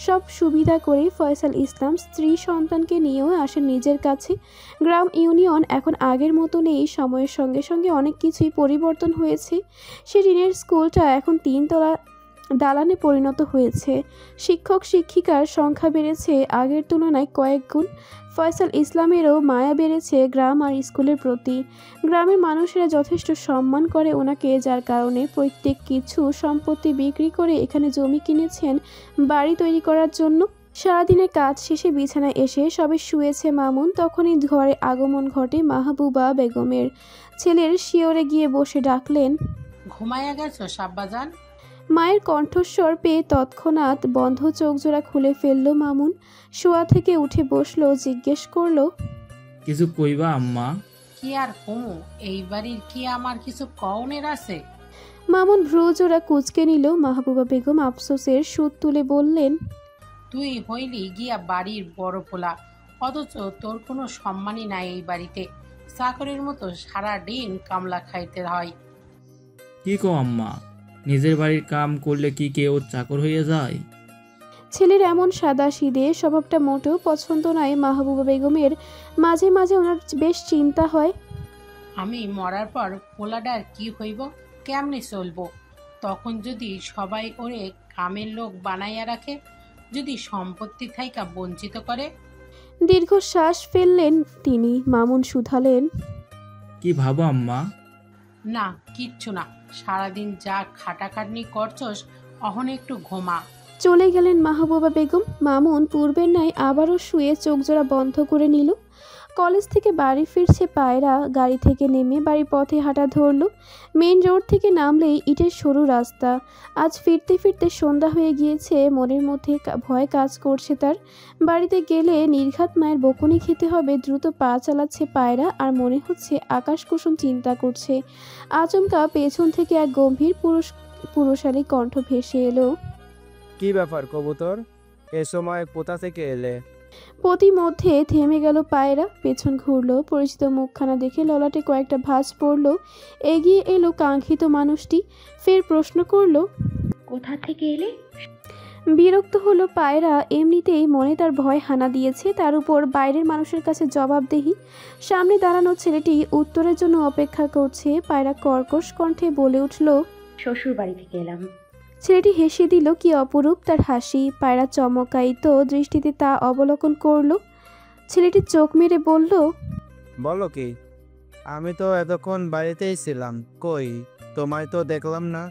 সব সুবিধা করে ফয়সাল ইসলাম স্ত্রী সন্তানকে নিয়েও আসেন নিজের কাছে। গ্রাম ইউনিয়ন এখন আগের মতো নেই। সময়ের সঙ্গে সঙ্গে অনেক কিছুই পরিবর্তন হয়েছে। সে ঋণের স্কুলটা এখন 3 তলা দালানে পরিণত হয়েছে। শিক্ষক শিক্ষিকার সংখ্যা বেড়েছে আগের তুলনায় কয়েক গুণ। ফয়সাল ইসলামেরও মায়া বেড়েছে গ্রাম আর স্কুলের প্রতি। গ্রামের মানুষেরা যথেষ্ট সম্মান করে ওনাকে, যার কারণে প্রত্যেক কিছু সম্পত্তি বিক্রি করে এখানে জমি কিনেছেন বাড়ি তৈরি করার জন্য। সারাদিনের কাজ শেষে বিছানায় এসে সবে শুয়েছে মামুন, তখনই ঘরে আগমন ঘটে মাহবুবা বেগমের। ছেলের শিয়রে গিয়ে বসে ডাকলেন, ঘুমাইয়া গেছো সাব্বাজান? মায়ের কণ্ঠস্বর পেয়ে তৎক্ষণাৎ বন্ধ চোখজোড়া খুলে ফেলল মামুন। শোয়া থেকে উঠে বসলো। জিজ্ঞেস করলো, কিছু কইবা আম্মা? কি আর কমু, এই বাড়ির কি আমার কিছু কওনের আছে? মামুন ভ্রুজোড়া কুঁচকে নিল। মাহবুবা বেগম আফসোসের সুর তুলে বললেন, তুই হইলি গিয়া বাড়ির বড় পোলা, অথচ তোর কোনো সম্মানই নাই এই বাড়িতে। চাকরের মতো সারা দিন কামলা খাইতে হয়। কি কো আম্মা, নিজের বাড়ির কাম করলে কি কেউ চাকর হয়ে যায়? ছেলের এমন সাদাসিধে স্বভাবটা মোটেও পছন্দ নয় মাহবুবা বেগমের। মাঝে মাঝে ওনার বেশ চিন্তা হয়, আমি মরার পর পোলাডার কি হইব, কেমনে চলবো? তখন যদি সবাই ওরে কামের লোক বানাইয়া রাখে, যদি সম্পত্তি থাইকা বঞ্চিত করে। দীর্ঘশ্বাস ফেললেন তিনি। মামুন শুধালেন, কি ভাবো আম্মা? না কিচ্ছু না, সারাদিন যা খাটাখাটনি করছস, অহন একটু ঘুমা। চলে গেলেন মাহবুবা বেগম। মামুন পূর্বের ন্যায় আবারও শুয়ে চোখজোড়া বন্ধ করে নিল। কলেজ থেকে বাড়ি ফিরছে পায়রা। গাড়ি থেকে নেমে বাড়ির পথে হাঁটা ধরল। মেইন রোড থেকে নামলেই ইটের সরু রাস্তা। আজ ফিরতে ফিরতে সন্ধ্যা হয়ে গিয়েছে। মনের মধ্যে ভয় কাজ করছে তার। বাড়িতে গেলে নির্ঘাত মায়ের বকুনি খেতে হবে। দ্রুত পা চালাচ্ছে পায়রা, আর মনে হচ্ছে আকাশ কুসুম চিন্তা করছে। আচমকা পেছন থেকে এক গম্ভীর পুরুষালী কণ্ঠ ভেসে এলো, কি ব্যাপার কবুতর, এ সময় কোথা থেকে এলে? প্রতিমধ্যে থেমে গেল পায়রা, পেছন ঘুরল, পরিচিত মুখখানা দেখে ললাটে কয়েকটা ভাঁজ পড়ল। এগিয়ে এলো কাঙ্ক্ষিত মানুষটি, ফের প্রশ্ন করলো, কোথা থেকে এলে? বিরক্ত হলো পায়রা। এমনিতেই মনে তার ভয় হানা দিয়েছে, তার উপর বাইরের মানুষের কাছে জবাবদিহি। সামনে দাঁড়ানো ছেলেটি উত্তরের জন্য অপেক্ষা করছে। পায়রা কর্কশ কণ্ঠে বলে উঠল, শ্বশুর বাড়ি থেকে এলাম। ছেলেটি হেসে দিল, কি অপরূপ তার হাসি। পায়রা চমকায়িত দৃষ্টিতে তা অবলোকন করল। ছেলেটি চোখ মেরে বলল, বলো কি? আমি তো এতক্ষণ বাড়িতেই ছিলাম, কই তোমায় তো দেখলাম না।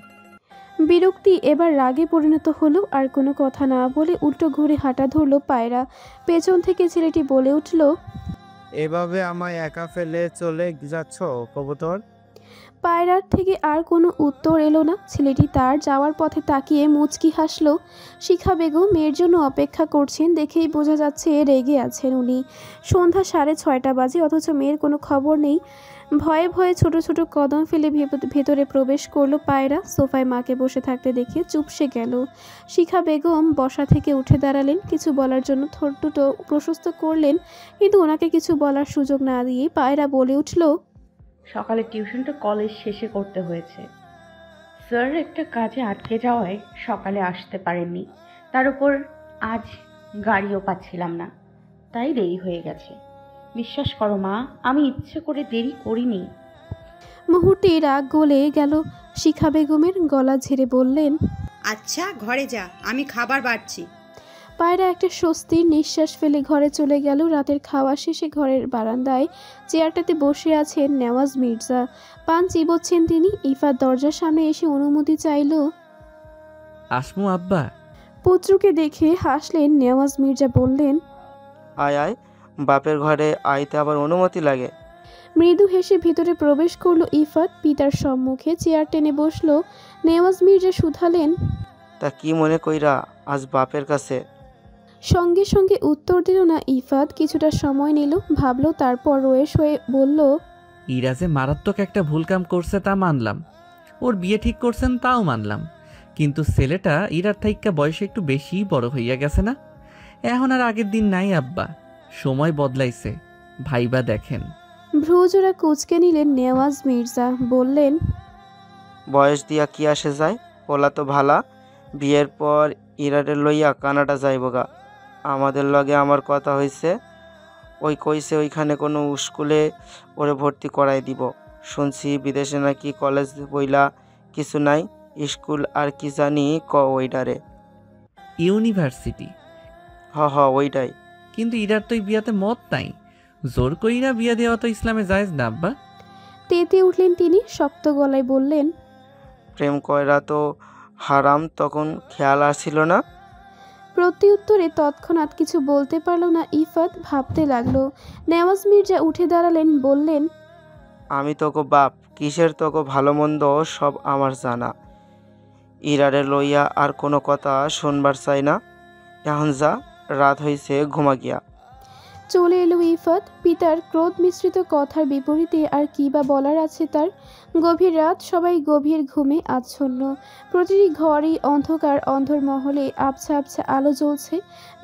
বিরক্তি এবার রাগে পরিণত হলো। আর কোনো কথা না বলে উল্টো ঘুরে হাঁটা ধরলো পায়রা। পেছন থেকে ছেলেটি বলে উঠল, এভাবে আমায় একা ফেলে চলে যাচ্ছ কবুতর? পায়রার থেকে আর কোনো উত্তর এলো না। ছেলেটি তার যাওয়ার পথে তাকিয়ে মুচকি হাসলো। শিখা বেগম মেয়ের জন্য অপেক্ষা করছেন দেখেই বোঝা যাচ্ছে রেগে আছেন উনি। সন্ধ্যা 6:30 বাজে, অথচ মেয়ের কোনো খবর নেই। ভয়ে ভয়ে ছোট ছোট কদম ফেলে ভেতরে প্রবেশ করলো পায়রা। সোফায় মাকে বসে থাকতে দেখে চুপসে গেল। শিখা বেগম বসা থেকে উঠে দাঁড়ালেন, কিছু বলার জন্য ঠোঁট দুটো প্রশস্ত করলেন, কিন্তু ওনাকে কিছু বলার সুযোগ না দিয়ে পায়রা বলে উঠল, সকালে টিউশনটা কলেজ শেষে করতে হয়েছে। স্যার একটা কাজে আটকে যাওয়ায় সকালে আসতে পারেননি, তার উপর আজ গাড়িও পাচ্ছিলাম না, তাই দেরি হয়ে গেছে। বিশ্বাস করো মা, আমি ইচ্ছে করে দেরি করিনি। মুহূর্তে রাগ গলে গেল শিখা বেগমের। গলা ঝেড়ে বললেন, আচ্ছা ঘরে যা, আমি খাবার বাড়ছি। পায়রা একটা স্বস্তির নিঃশ্বাস ফেলে ঘরে চলে গেল। রাতের খাওয়া শেষে ঘরের বারান্দায় চেয়ারটাতে বসে আছেন নেওয়াজ মির্জা। পান চিবোচ্ছেন তিনি। ইফাত দরজার সামনে এসে অনুমতি চাইল। আসমু আব্বা? পুত্রকে দেখে হাসলেন নেওয়াজ মির্জা, বললেন, আয় আয়, বাপের ঘরে আইতে আবার অনুমতি লাগে? মৃদু হেসে ভিতরে প্রবেশ করলো ইফাত। পিতার সম্মুখে চেয়ার টেনে বসলো। নেওয়াজ মির্জা শুধালেন, তা কি মনে কইরা আজ বাপের কাছে? সঙ্গে সঙ্গে উত্তর দিল না ইফাত। কিছুটা সময় নিল, ভাবলো, তারপর রয়েস হয়ে বলল, ইরা যে মারাত্মক একটা ভুল কাম করছে তা মানলাম, ওর বিয়ে ঠিক করছেন তাও মানলাম, কিন্তু ছেলেটা ইরার থাইক্কা বয়সে একটু বেশি বড় হইয়া গেছে না? এখন আর আগের দিন নাই আব্বা, সময় বদলাইছে, ভাইবা দেখেন। ভ্রুজোড়া কুচকে নিলেন নেওয়াজ মির্জা, বললেন, বয়স দিয়া কি আসে যায়, পোলা তো ভালা। বিয়ের পর ইরারে লইয়া কানাডা যাইবগা। আমাদের লগে আমার কথা হইছে, ওই কইছে ওইখানে কোনো স্কুলে ওরে ভর্তি করাই দিব। শুনছি বিদেশে নাকি কলেজ বইলা কিছু নাই, স্কুল আর কি জানি ওইটারে। ইউনিভার্সিটি? হ ওইটাই। কিন্তু ইরার তো বিয়াতে মত নাই, জোর কইরা বিয়া দেওয়া তো ইসলামে জায়েজ না আব্বা। তেতে উঠলেন তিনি, শক্ত গলায় বললেন, প্রেম কয়রা তো হারাম, তখন খেয়াল আসছিল না? প্রত্যুত্তরে তৎক্ষণাৎ কিছু বলতে পারল না ইফাত, ভাবতে লাগলো। নেওয়াজ মির্জা উঠে দাঁড়ালেন, বললেন, আমি তোকে বাপ, কিসের তোকে ভালো মন্দ সব আমার জানা। ইরারে লইয়া আর কোনো কথা শুনবার চাই না। এখন যা, রাত হইছে, ঘুমা গিয়া। চলে এলো ইফাত। পিতার ক্রোধ মিশ্রিত কথার বিপরীতে আর কি বা বলার আছে তার। গভীর রাত, সবাই গভীর ঘুমে আচ্ছন্ন। প্রতিটি ঘরই অন্ধকার। অন্ধরমহলে আবছা আবছা আলো জ্বলছে।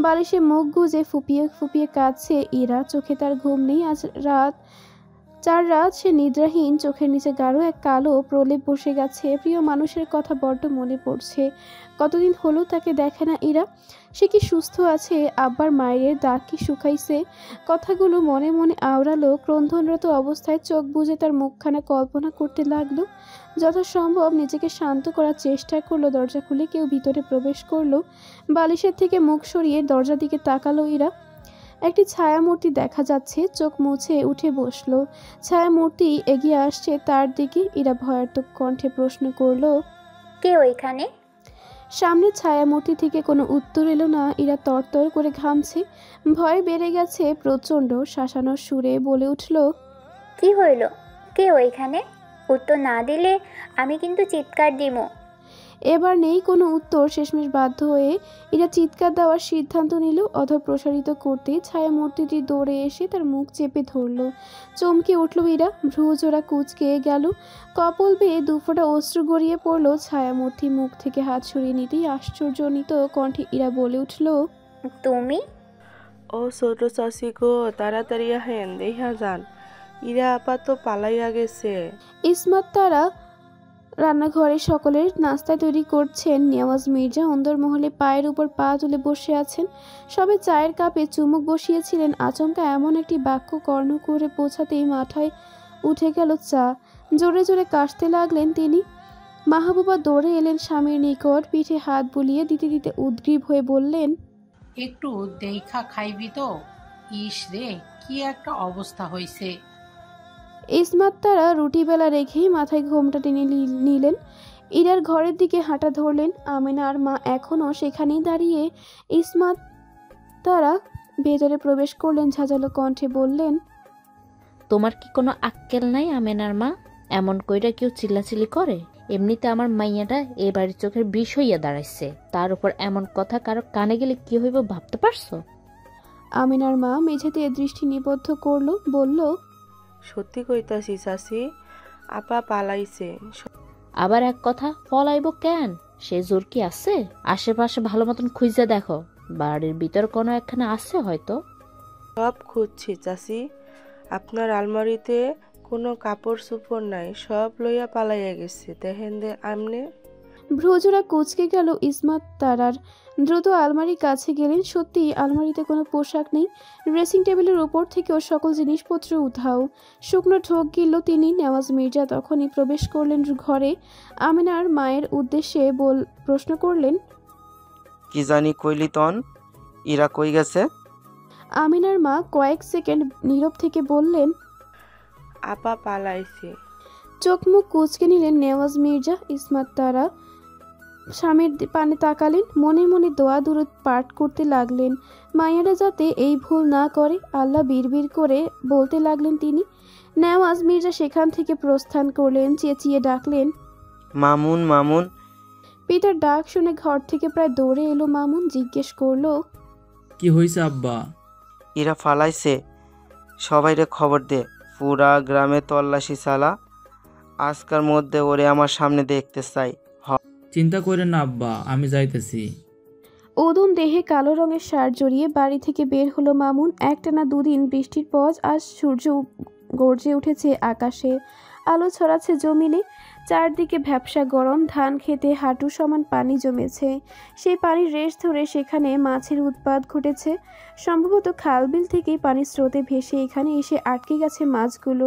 বালিশে মুখ গুজে ফুপিয়ে ফুপিয়ে কাঁদছে ইরা। চোখে তার ঘুম নেই। আজ 4 রাত সে নিদ্রাহীন। চোখের নিচে গাঢ় এক কালো প্রলেপ বসে গেছে। প্রিয় মানুষের কথা বড্ড মনে পড়ছে। কতদিন হলো তাকে দেখে না ইরা। সে কি সুস্থ আছে? আব্বার মায়ের দাগ কি শুকাইছে? কথাগুলো মনে মনে আওড়ালো। ক্রন্দনরত অবস্থায় চোখ বুজে তার মুখখানা কল্পনা করতে লাগলো। যথাসম্ভব নিজেকে শান্ত করার চেষ্টা করলো। দরজা খুলে কেউ ভিতরে প্রবেশ করলো। বালিশের থেকে মুখ সরিয়ে দরজার দিকে তাকালো ইরা। একটি ছায়ামূর্তি দেখা যাচ্ছে। চোখ মুছে উঠে বসলো। ছায়ামূর্তি এগিয়ে আসছে তার দিকে। ইরা ভয়ার্থক কণ্ঠে প্রশ্ন করলো, কে ওইখানে? সামনে ছায়ামূর্তি থেকে কোনো উত্তর এলো না। ইরা তরতর করে ঘামছে। ভয় বেড়ে গেছে প্রচণ্ড। শাসানোর সুরে বলে উঠল, কি হইল? কে ওইখানে? উত্তর না দিলে আমি কিন্তু চিৎকার দিব। এবার নেই কোনো উত্তর। শেষমেশ বাধ্য হয়ে ইরা চিৎকার দেওয়ার সিদ্ধান্ত নিল। অধর প্রসারিত করতেই ছায়ামূর্তিটি দৌড়ে এসে তার মুখ চেপে ধরল। চমকে উঠল ইরা। ভ্রুজোড়া কুঁচকে গেল। কপল বেয়ে 2 ফোঁটা অশ্রু গড়িয়ে পড়ল। ছায়ামূর্তি মুখ থেকে হাত সরিয়ে নিতেই আশ্চর্যজনিত কণ্ঠে ইরা বলে উঠল, তুমি? ও ছোট চাষি গো, তাড়াতাড়ি আহেন, দেখা যান ইরা আপা তো পালাইয়া গেছে। ইসমাত তারা রান্নাঘরে সকলের নাস্তা তৈরি করছেন। নেওয়াজ মির্জা অন্দরমহলে পায়ের উপর পা তুলে বসে আছেন। সবে চায়ের কাপে চুমুক বসিয়েছিলেন, আচমকা এমন একটি বাক্য কর্ণ করে পৌঁছাতেই মাথায় উঠে গেল চা। জোরে জোরে কাশতে লাগলেন তিনি। মাহবুবা দৌড়ে এলেন স্বামীর নিকট, পিঠে হাত বুলিয়ে দিতে দিতে উদ্গ্রীব হয়ে বললেন, একটু দেখা খাইবি তো? ইস রে, কি একটা অবস্থা হইছে। ইসমাত তারা রুটি বেলা রেখেই মাথায় ঘোমটা টেনে নিলেন। ইরার ঘরের দিকে হাঁটা ধরলেন। আমিনার মা এখনও সেখানেই দাঁড়িয়ে। ইসমাত তারা ভেতরে প্রবেশ করলেন, ঝাঁঝালো কণ্ঠে বললেন, তোমার কি কোনো আক্কেল নাই আমেনার মা? এমন কইরা কেউ চিল্লাচিল্লি করে? এমনিতে আমার মাইয়াটা এ বাড়ির চোখের বিষ হইয়া দাঁড়াইছে, তার উপর এমন কথা কারো কানে গেলে কি হইব ভাবতে পারছো? আমিনার মা মেঝেতে দৃষ্টি নিবদ্ধ করলো, বলল, সত্যি কইতাছি চাচি, আপা পালাইছে। আবার এক কথা, পলাইব কেন? সে জোর কি আছে? আশেপাশে ভালো মতন খুঁজে দেখো, বাড়ির ভিতর কোনো একখানে আছে হয়তো। সব খুঁজছি চাচি, আপনার আলমারিতে কোনো কাপড় চোপড় নাই, সব লইয়া পালাইয়া গেছে। দেখেন দে আমনে। ভ্রুজোড়া কুচকে গেল ইসমাত তারার। দ্রুত আলমারির কাছে গেলেন। সত্যি আলমারিতে কোনো পোশাক নেই। ড্রেসিং টেবিলের উপর থেকেও সকল জিনিসপত্র উধাও। শুকনো ঠোক গিলল তিনি। নেওয়াজ মির্জা তখনই প্রবেশ করলেন ঘরে। আমিনার মায়ের উদ্দেশ্যে প্রশ্ন করলেন, কি জানি কইলি তন, ইরা কই গেছে? আমিনার মা কয়েক সেকেন্ড নীরব থেকে বললেন, আপা পালাইছে। চোখ মুখ কুচকে নিলেন নেওয়াজ মির্জা। ইসমাত তারা স্বামীর পানে তাকালেন, মনে মনে দোয়া দুরুদ পাঠ করতে লাগলেন, মায়েরা যাতে এই ভুল না করে। আল্লাহ বিড়বিড় করে বলতে লাগলেন তিনি। নেওয়াজ মির্জা সেখান থেকে প্রস্থান করলেন। চেঁচিয়ে ডাকলেন, মামুন, মামুন। পিতার ডাক শুনে ঘর থেকে প্রায় দৌড়ে এলো মামুন। জিজ্ঞেস করলো, কি হয়েছে আব্বা? ইরা ফালাইছে, সবাইরে খবর দে, পুরা গ্রামে তল্লাশি চালা, আজকার মধ্যে ওরে আমার সামনে দেখতে চাই। চিন্তা করেন না আব্বা, আমি যাইতেছি। ওদন দেহে কালো রঙের শার্ট জড়িয়ে বাড়ি থেকে বের হলো মামুন। একটানা দুদিন বৃষ্টির পর আজ সূর্য গর্জে উঠেছে আকাশে, আলো ছড়াচ্ছে জমিনে। চারদিকে ভ্যাপসা গরম, ধান খেতে হাঁটু সমান পানি জমেছে। সেই পানির রেশ ধরে সেখানে মাছের উৎপাত ঘটেছে। সম্ভবত খালবিল থেকেই পানির স্রোতে ভেসে এখানে এসে আটকে গেছে মাছগুলো।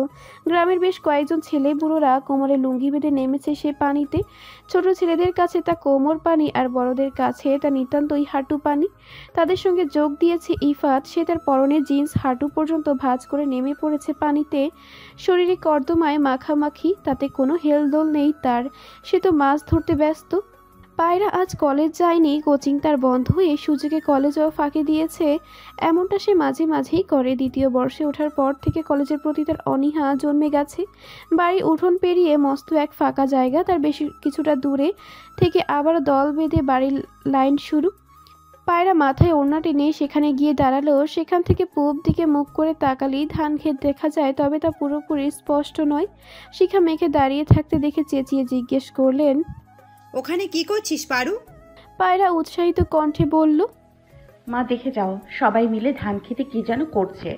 গ্রামের বেশ কয়েকজন ছেলে বুড়োরা কোমরে লুঙ্গি বেঁধে নেমেছে সে পানিতে। ছোট ছেলেদের কাছে তা কোমর পানি, আর বড়দের কাছে তা নিতান্তই হাঁটু পানি। তাদের সঙ্গে যোগ দিয়েছে ইফাত। সে তার পরনে জিন্স হাঁটু পর্যন্ত ভাঁজ করে নেমে পড়েছে পানিতে। শরীরে কর্দমায় মাখামাখি, তাতে কোনো হেলদোল নেই তার। সে তো মাছ ধরতে ব্যস্ত। পায়রা আজ কলেজ যায়নি, কোচিং তার বন্ধ। এই সুযোগে কলেজও ফাঁকি দিয়েছে। এমনটা সে মাঝে মাঝেই করে। দ্বিতীয় বর্ষে ওঠার পর থেকে কলেজের প্রতি তার অনীহা জন্মে গেছে। বাড়ির উঠোন পেরিয়ে মস্ত এক ফাঁকা জায়গা, তার বেশি কিছুটা দূরে থেকে আবার দল বেঁধে বাড়ির লাইন শুরু। পায়রা মাথায় ওড়না টেনে সেখানে গিয়ে দাঁড়ালো। সেখান থেকে পূব দিকে মুখ করে তাকালেই ধান ক্ষেত দেখা যায়, তবে তা পুরোপুরি স্পষ্ট নয়। শিখা মেঘে দাঁড়িয়ে থাকতে দেখে চেঁচিয়ে জিজ্ঞেস করলেন, ওখানে কি করছিস পারু? পায়রা উৎসাহিত কণ্ঠে বলল, মা দেখে যাও, সবাই মিলে ধান খেতে কি যেন করছে।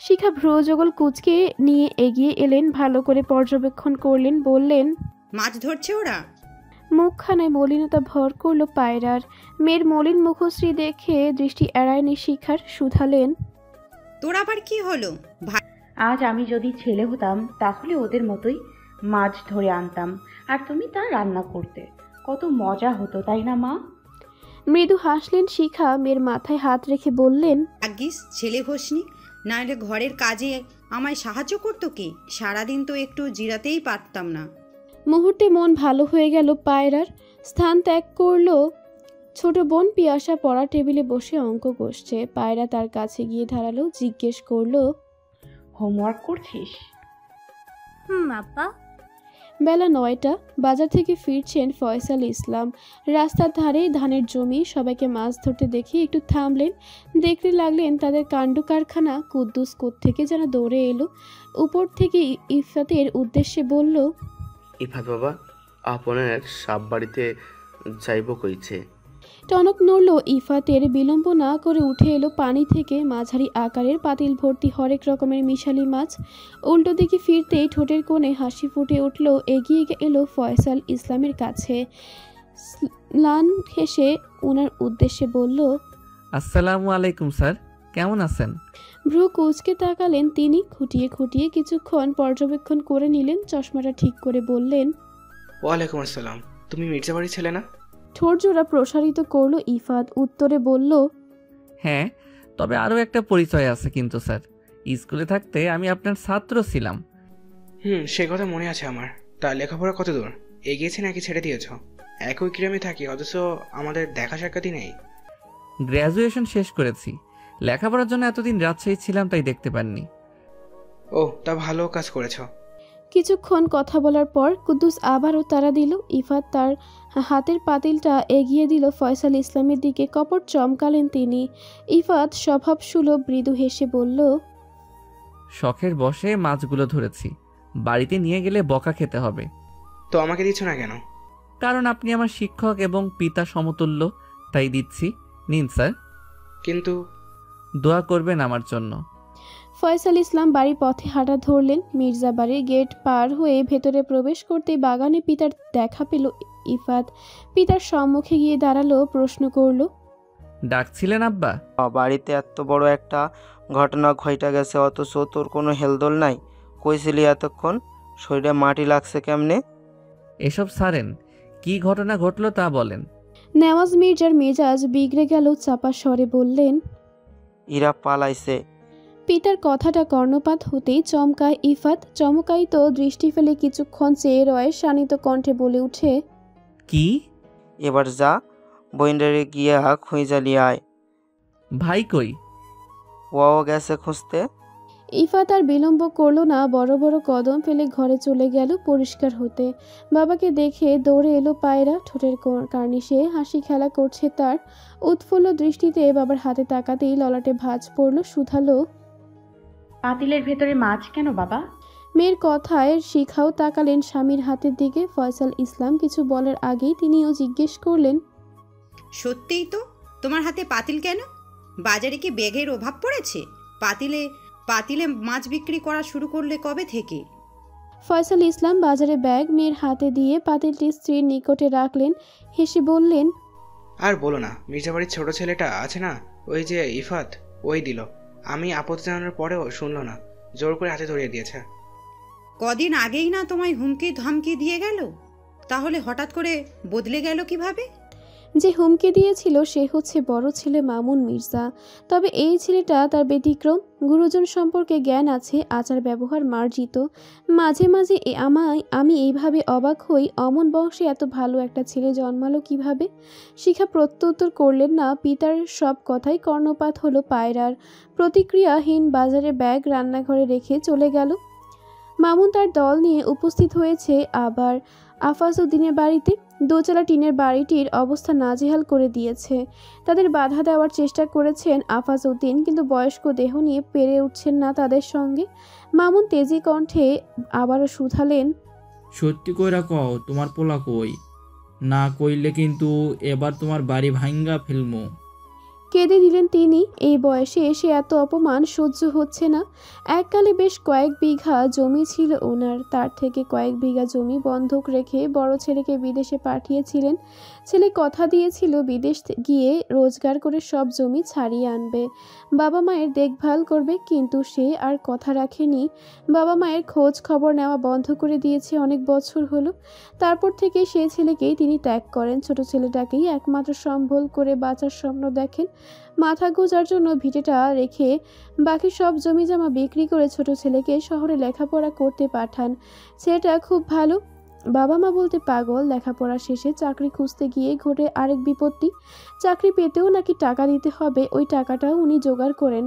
শিখা ভ্রুযুগল কুঁচকে নিয়ে এগিয়ে এলেন, ভালো করে পর্যবেক্ষণ করলেন, বললেন, মাছ ধরছে ওরা? মুখখানায় মলিনতা ভর করল পায়রার। মেয়ের মলিন মুখশ্রী দেখে দৃষ্টি এড়ায়নি শিখার। শুধালেন, তোর আবার কি হলো? আজ আমি যদি ছেলে হতাম তাহলে ওদের মতোই মাছ ধরে আনতাম, আর তুমি তা রান্না করতে। কত মজা হতো, তাই না মা? মৃদু হাসলেন শিখা। মেয়ের মাথায় হাত রেখে বললেন, ভাগ্যিস ছেলে হোসনি, নাহলে ঘরের কাজে আমায় সাহায্য করতো কে? সারাদিন তো একটু জিরাতেই পারতাম না। মুহূর্তে মন ভালো হয়ে গেল পায়রার। স্থান ত্যাগ করলো। ছোট বোন পিয়াসা পড়া টেবিলে বসে অঙ্ক কষছে। পায়রা তার কাছে গিয়ে দাঁড়ালো, জিজ্ঞেস করলো, হোমওয়ার্ক করছিস? আপা। বেলা 9টা। বাজার থেকে ফিরছেন ফয়সাল ইসলাম। রাস্তার ধারে ধানের জমি। সবাইকে মাছ ধরতে দেখে একটু থামলেন। দেখতে লাগলেন তাদের কাণ্ড কারখানা। কুদ্দুস কোত্থেকে যেন দৌড়ে এলো। উপর থেকে ইফাতের উদ্দেশ্যে বলল, ইফাত বাবা, আপনের সাপ বাড়িতে যাইব কইছে। টনক নড়ল। ইফাতের বিলম্ব না করে উঠে এলো পানি থেকে মাঝারি আকারের পাতিল ভর্তি হরেক রকমের মিশালি মাছ। উল্টো দিকে ফিরতেই ঠোঁটের কোণে হাসি ফুটে উঠল। এগিয়ে এলো ফয়সাল ইসলামের কাছে। ম্লান হেসে ওনার উদ্দেশ্যে বলল, আসসালামু আলাইকুম স্যার, কেমন আছেন? ভ্রু কুঁচকে তাকালেন তিনি। খুঁটিয়ে খুঁটিয়ে কিছুক্ষণ পর্যবেক্ষণ করে নিলেন, চশমাটা ঠিক করে বললেন, ওয়ালাইকুম আসসালাম। তুমি মির্জা বাড়ির ছেলে না? ঠোঁট জোড়া প্রসারিত করলো ইফাত। উত্তরে বলল, হ্যাঁ, তবে আরও একটা পরিচয় আছে কিন্তু স্যার। স্কুলে থাকতে আমি আপনার ছাত্র ছিলাম। সে কথা মনে আছে আমার। তা লেখাপড়া কত দূর এগিয়েছে নাকি ছেড়ে দিয়েছ? একই গ্রামে থাকি অথচ আমাদের দেখা সাক্ষাৎই নেই। গ্র্যাজুয়েশন শেষ করেছি, লেখাপড়ার জন্য এতদিন রাজশাহী ছিলাম তাই দেখতে পাননি। ও, তা ভালো কাজ করেছ। কিছুক্ষণ কথা বলার পর কুদ্দুস আবারও তাড়া দিল। ইফাত তার হাতের পাতিলটা এগিয়ে দিল ফয়সাল ইসলামের দিকে। কপট চমকালেন তিনি। ইফাত স্বভাব সুলভ মৃদু হেসে বলল, শখের বশে মাছগুলো ধরেছি, বাড়িতে নিয়ে গেলে বকা খেতে হবে। তো আমাকে দিচ্ছ না কেন? কারণ আপনি আমার শিক্ষক এবং পিতা সমতুল্য, তাই দিচ্ছি। নিন স্যার। কিন্তু দোয়া করবেন আমার জন্য। ফয়সাল ইসলাম বাড়ির পথে হাঁটা ধরলেন। মির্জা বাড়ির গেট পার হয়ে ভেতরে প্রবেশ করতে বাগানে পিতার দেখা পেল ইফাত। পিতার সম্মুখে গিয়ে দাঁড়ালো, প্রশ্ন করল, ডাকছিলেন আব্বা? বাড়িতে এত বড় একটা ঘটনা ঘটে গেছে অথচ তোর কোনো হেলদোল নাই। কইছিলি এতক্ষণ? শরীরে মাটি লাগছে কেমনে? এসব সারেন, কি ঘটনা ঘটলো তা বলেন। নেওয়াজ মির্জার মেজাজ বিগড়ে গেল। চাপা স্বরে বললেন, ইরা পালাইছে। পিতার কথাটা কর্ণপাত হতেই চমকায় ইফাত। চমকায়িত দৃষ্টি ফেলে কিছুক্ষণ চেয়ে রয়, শানিত কণ্ঠে বলে উঠে, কি? এবার যা, বইন্ডারে গিয়া খুঁজা লিয়ে আয়। ভাই কই? ও গেছে খুঁজতে। ইফাত আর বিলম্ব করলো না, বড় বড় কদম ফেলে ঘরে চলে গেল পরিষ্কার হতে। বাবাকে দেখে দৌড়ে এলো পায়রা। ঠোঁটের কার্নিশে হাসি খেলা করছে তার। উৎফুল্ল দৃষ্টিতে বাবার হাতে তাকাতেই ললাটে ভাঁজ পড়ল। শুধালো, পাতিলের ভেতরে মাছ কেন বাবা? মেয়ের কথায় শিখাও তাকালেন স্বামীর হাতের দিকে। ফয়সাল ইসলাম কিছু বলার আগেই তিনিও জিজ্ঞেস করলেন, সত্যিই তো, তোমার হাতে পাতিল কেন? বাজারে কি ব্যাগের অভাব পড়েছে? পাতিলে পাতিলে মাছ বিক্রি করা শুরু করলে কবে থেকে? ফয়সাল ইসলাম বাজারে ব্যাগ মেয়ের হাতে দিয়ে পাতিলটি স্ত্রীর নিকটে রাখলেন। হেসে বললেন, আর বলো না, মির্জা বাড়ির ছোট ছেলেটা আছে না, ওই যে ইফাত, ওই দিল। আমি আপত্তি জানানোর পরেও শুনলো না, জোর করে হাতে ধরিয়ে দিয়েছে। কদিন আগেই না তোমায় হুমকি ধমকি দিয়ে গেল, তাহলে হঠাৎ করে বদলে গেল কিভাবে? যে হুমকি দিয়েছিল সে হচ্ছে বড় ছেলে মামুন মির্জা। তবে এই ছেলেটা তার ব্যতিক্রম। গুরুজন সম্পর্কে জ্ঞান আছে, আচার ব্যবহার মার্জিত। মাঝে মাঝে আমি এইভাবে অবাক হই, অমন বংশে এত ভালো একটা ছেলে জন্মালো কিভাবে। শিখা প্রত্যুত্তর করলেন না। পিতার সব কথাই কর্ণপাত হলো পায়রার। প্রতিক্রিয়াহীন বাজারে ব্যাগ রান্নাঘরে রেখে চলে গেল। মামুন তার দল নিয়ে উপস্থিত হয়েছে আবার আফাজউদ্দিনের বাড়িতে। দোচালা টিনের বাড়িটির অবস্থা নাজেহাল করে দিয়েছে। তাদের বাধা দেওয়ার চেষ্টা করেছেন আফাজউদ্দিন, কিন্তু বয়স্ক দেহ নিয়ে পেরে উঠছেন না তাদের সঙ্গে। মামুন তেজি কণ্ঠে আবারও শুধালেন, সত্যি কইরা কও, তোমার পোলা কই? না কইলে কিন্তু এবার তোমার বাড়ি ভাঙ্গা ফেলমু। কেঁদে দিলেন তিনি। এই বয়সে এসে এত অপমান সহ্য হচ্ছে না। এককালে বেশ কয়েক বিঘা জমি ছিল ওনার। তার থেকে কয়েক বিঘা জমি বন্ধক রেখে বড় ছেলেকে বিদেশে পাঠিয়েছিলেন। ছেলে কথা দিয়েছিল বিদেশ গিয়ে রোজগার করে সব জমি ছাড়িয়ে আনবে, বাবা মায়ের দেখভাল করবে, কিন্তু সে আর কথা রাখেনি। বাবা মায়ের খোঁজ খবর নেওয়া বন্ধ করে দিয়েছে অনেক বছর হলো। তারপর থেকে সে ছেলেকেই তিনি ত্যাগ করেন। ছোট ছেলেটাকেই একমাত্র সম্বল করে বাঁচার স্বপ্ন দেখেন। মাথা গোজার জন্য ভিটেটা রেখে বাকি সব জমি জমা বিক্রি করে ছোট ছেলেকে শহরে লেখাপড়া করতে পাঠান। ছেলেটা খুব ভালো, বাবা মা বলতে পাগল। লেখাপড়া শেষে চাকরি খুঁজতে গিয়ে ঘটে আরেক বিপত্তি। চাকরি পেতেও নাকি টাকা দিতে হবে, ওই টাকাটাও উনি জোগাড় করেন।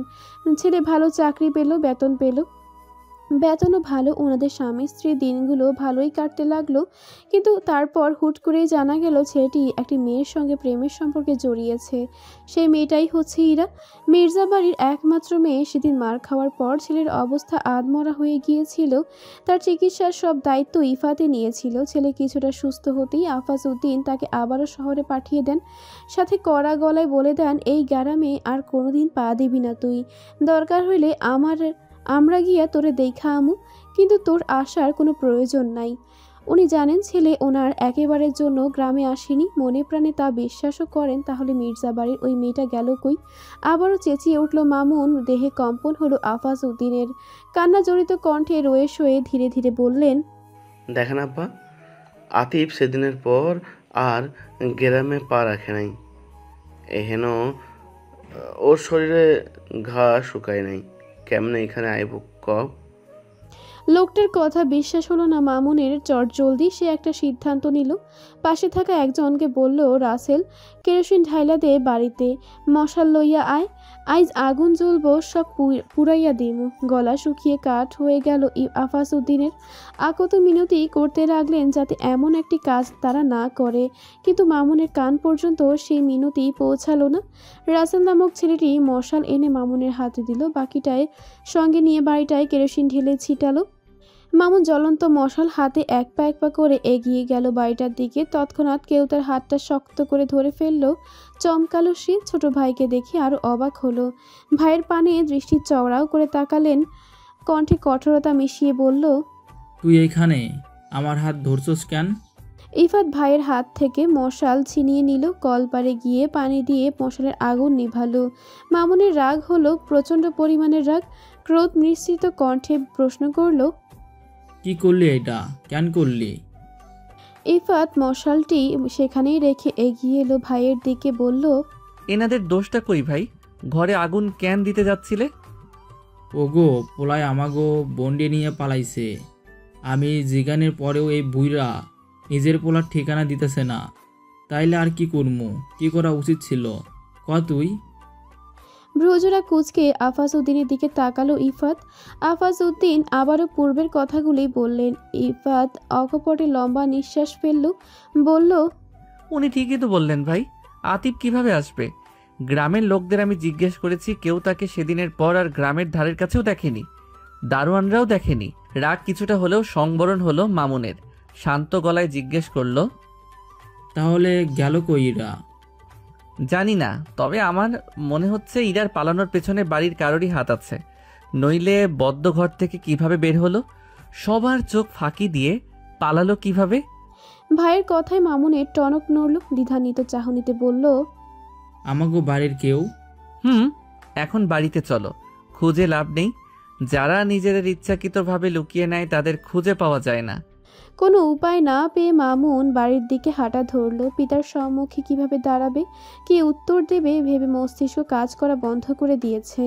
ছেলে ভালো চাকরি পেল, বেতন পেল। বেতনও ভালো, ওনাদের স্বামী স্ত্রীর দিনগুলো ভালোই কাটতে লাগলো। কিন্তু তারপর হুট করেই জানা গেল ছেলেটি একটি মেয়ের সঙ্গে প্রেমের সম্পর্কে জড়িয়েছে। সেই মেয়েটাই হচ্ছে ইরা, মির্জা বাড়ির একমাত্র মেয়ে। সেদিন মার খাওয়ার পর ছেলের অবস্থা আধমরা হয়ে গিয়েছিল। তার চিকিৎসার সব দায়িত্ব ইফাতে নিয়েছিল। ছেলে কিছুটা সুস্থ হতেই আফাজ উদ্দিন তাকে আবারও শহরে পাঠিয়ে দেন। সাথে কড়া গলায় বলে দেন, এই গ্রামে আর কোনোদিন পা দিবি না তুই। দরকার হইলে আমরা গিয়া তোরে দেখা আমু, কিন্তু তোর আসার কোনো প্রয়োজন নাই। উনি জানেন ছেলে ওনার একেবারের জন্য গ্রামে আসেনি, মনে প্রাণে তা বিশ্বাসও করেন। তাহলে মির্জা বাড়ির ওই মেয়েটা গেল কই? আবারও চেঁচিয়ে উঠল মামুন। দেহে কম্পন হলো আফাজ উদ্দিনের। কান্না জড়িত কণ্ঠে রয়ে শোয়ে ধীরে ধীরে বললেন, দেখেন আব্বা, আতিফ সেদিনের পর আর গ্রামে পা রাখে নাই। এহেন ওর শরীরে ঘা শুকায় নাই, কেমনে এখানে আইব কব? লোকটার কথা বিশ্বাস হলো না মামুনের। চটজলদি সে একটা সিদ্ধান্ত নিল। পাশে থাকা একজনকে বলল, রাসেল, কেরোসিন ঢাইলা দে বাড়িতে, মশাল লইয়া আয়, আইজ আগুন জ্বলব, সব পুরাইয়া দিমু। গলা শুকিয়ে কাঠ হয়ে গেল আফাজ উদ্দিনের। আকত মিনতি করতে লাগলেন যাতে এমন একটি কাজ তারা না করে, কিন্তু মামুনের কান পর্যন্ত সেই মিনতি পৌঁছালো না। রাসেল নামক ছেলেটি মশাল এনে মামুনের হাতে দিল, বাকিটায় সঙ্গে নিয়ে বাড়িটায় কেরোসিন ঢেলে ছিটালো। মামুন জ্বলন্ত মশাল হাতে এক পা করে এগিয়ে গেল বাড়িটার দিকে। তৎক্ষণাৎ কেউ তার হাতটা শক্ত করে ধরে ফেলল। চমকালো সে। ছোট ভাইকে দেখে আরো অবাক হলো। ভাইয়ের পানে দৃষ্টি চওড়াও করে তাকালেন। কণ্ঠে কঠোরতা মিশিয়ে বলল, তুই এইখানে আমার হাত ধরছস কেন? ইফাত ভাইয়ের হাত থেকে মশাল ছিনিয়ে নিল। কলপারে গিয়ে পানি দিয়ে মশালের আগুন নিভালো। মামুনের রাগ হলো, প্রচণ্ড পরিমাণের রাগ। ক্রোধ মিশ্রিত কণ্ঠে প্রশ্ন করল, কি করলি এটা? কেন করলি? ইফাত মশালটি সেখানেই রেখে এগিয়ে এলো ভাইয়ের দিকে। বলল, এনাদের দোষটা কই ভাই? ঘরে আগুন কেন দিতে যাচ্ছিলে? ওগো, পোলায় আমাগো বন্ডে নিয়ে পালাইছে। আমি জিগানের পরেও এই বুইরা নিজের পোলার ঠিকানা দিতেছে না। তাইলে আর কি করমু? কি করা উচিত ছিল ক তুই? ভ্রুজোড়া কুচকে আফাজ উদ্দিনের দিকে তাকালো ইফাত। আফাজ উদ্দিন আবারও পূর্বের কথাগুলোই বললেন। ইফাত অকপটে লম্বা নিঃশ্বাস ফেলল। বলল, উনি ঠিকই তো বললেন ভাই। আতিফ কিভাবে আসবে? গ্রামের লোকদের আমি জিজ্ঞেস করেছি, কেউ তাকে সেদিনের পর আর গ্রামের ধারের কাছেও দেখেনি, দারোয়ানরাও দেখেনি। রাগ কিছুটা হলেও সংবরণ হলো মামুনের। শান্ত গলায় জিজ্ঞেস করলো, তাহলে গেল কই ইরা? জানি না, তবে আমার মনে হচ্ছে ইরার পালানোর পেছনে বাড়ির কারোরই হাত আছে। নইলে বদ্ধ ঘর থেকে কিভাবে বের হলো? সবার চোখ ফাঁকি দিয়ে পালালো কিভাবে? ভাইয়ের কথায় মামুনের টনক নড়ল। দ্বিধান্বিত চাহনিতে বলল, আমাগো বাড়ির কেউ? এখন বাড়িতে চলো, খুঁজে লাভ নেই। যারা নিজেদের ইচ্ছাকৃতভাবে লুকিয়ে নেয় তাদের খুঁজে পাওয়া যায় না। কোনো উপায় না পেয়ে মামুন বাড়ির দিকে হাঁটা ধরল। পিতার সম্মুখে কিভাবে দাঁড়াবে, কি উত্তর দেবে ভেবে মস্তিষ্ক কাজ করা বন্ধ করে দিয়েছে।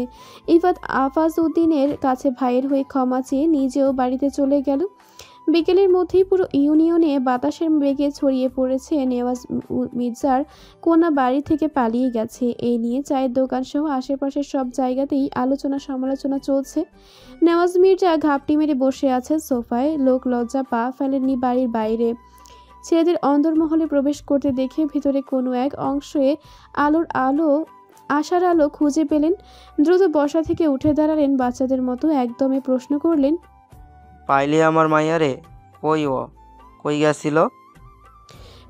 ইফাত আফাজ উদ্দিনের কাছে ভাইয়ের হয়ে ক্ষমা চেয়ে নিজেও বাড়িতে চলে গেল। বিকেলের মধ্যেই পুরো ইউনিয়নে বাতাসের বেগে ছড়িয়ে পড়েছে নেওয়াজ মির্জার কোনা বাড়ি থেকে পালিয়ে গেছে। এই নিয়ে চায়ের দোকান সহ আশেপাশের সব জায়গাতেই আলোচনা সমালোচনা চলছে। নেওয়াজ মির্জা ঘাপটি মেরে বসে আছে সোফায়। লোক লজ্জা পা ফেলেননি বাড়ির বাইরে। ছেলেদের অন্দরমহলে প্রবেশ করতে দেখে ভিতরে কোনো এক অংশে আশার আলো খুঁজে পেলেন। দ্রুত বসা থেকে উঠে দাঁড়ালেন বাচ্চাদের মতো। একদমে প্রশ্ন করলেন, পাইলি আমার মাইয়ারে? কই গেছিল?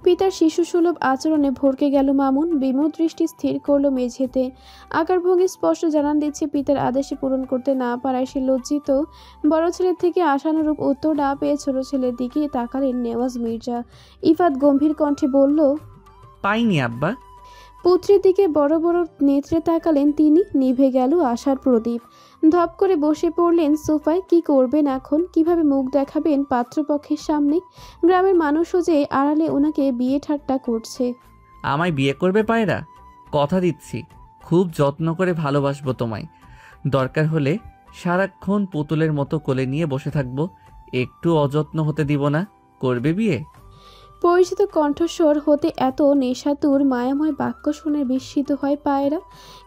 পিতার শিশুসুলভ আচরণে ভরকে গেল মামুন। বিমুখ দৃষ্টি স্থির করল মেঝেতে। আকারভঙ্গি স্পষ্ট জানান দিচ্ছে পিতার আদেশে পূরণ করতে না পারায় সে লজ্জিত। বড় ছেলের থেকে আশানুরূপ উত্তর না পেয়ে ছোট ছেলের দিকে তাকালেন নেওয়াজ মির্জা। ইফাত গম্ভীর কণ্ঠে বলল, পাইনি আব্বা। পুত্রের দিকে বড় বড় নেত্রে তাকালেন তিনি। নিভে গেল আশার প্রদীপ। ধপ করে বসে পড়লেন সোফায়। কি করবেন এখন? কিভাবে মুখ দেখাবেন পাত্রপক্ষের সামনে? গ্রামের মানুষও যে আড়ালে ওনাকে বিয়ে ঠাট্টা করছে। আমায় বিয়ে করবে পায়রা? কথা দিচ্ছি, খুব যত্ন করে ভালোবাসবো তোমায়। দরকার হলে সারাক্ষণ পুতুলের মতো কোলে নিয়ে বসে থাকবো, একটু অযত্ন হতে দিব না। করবে বিয়ে? পরিচিত কণ্ঠস্বর হতে এত নেশাতুর মায়াময় বাক্য শুনে বিস্মিত হয় পায়রা।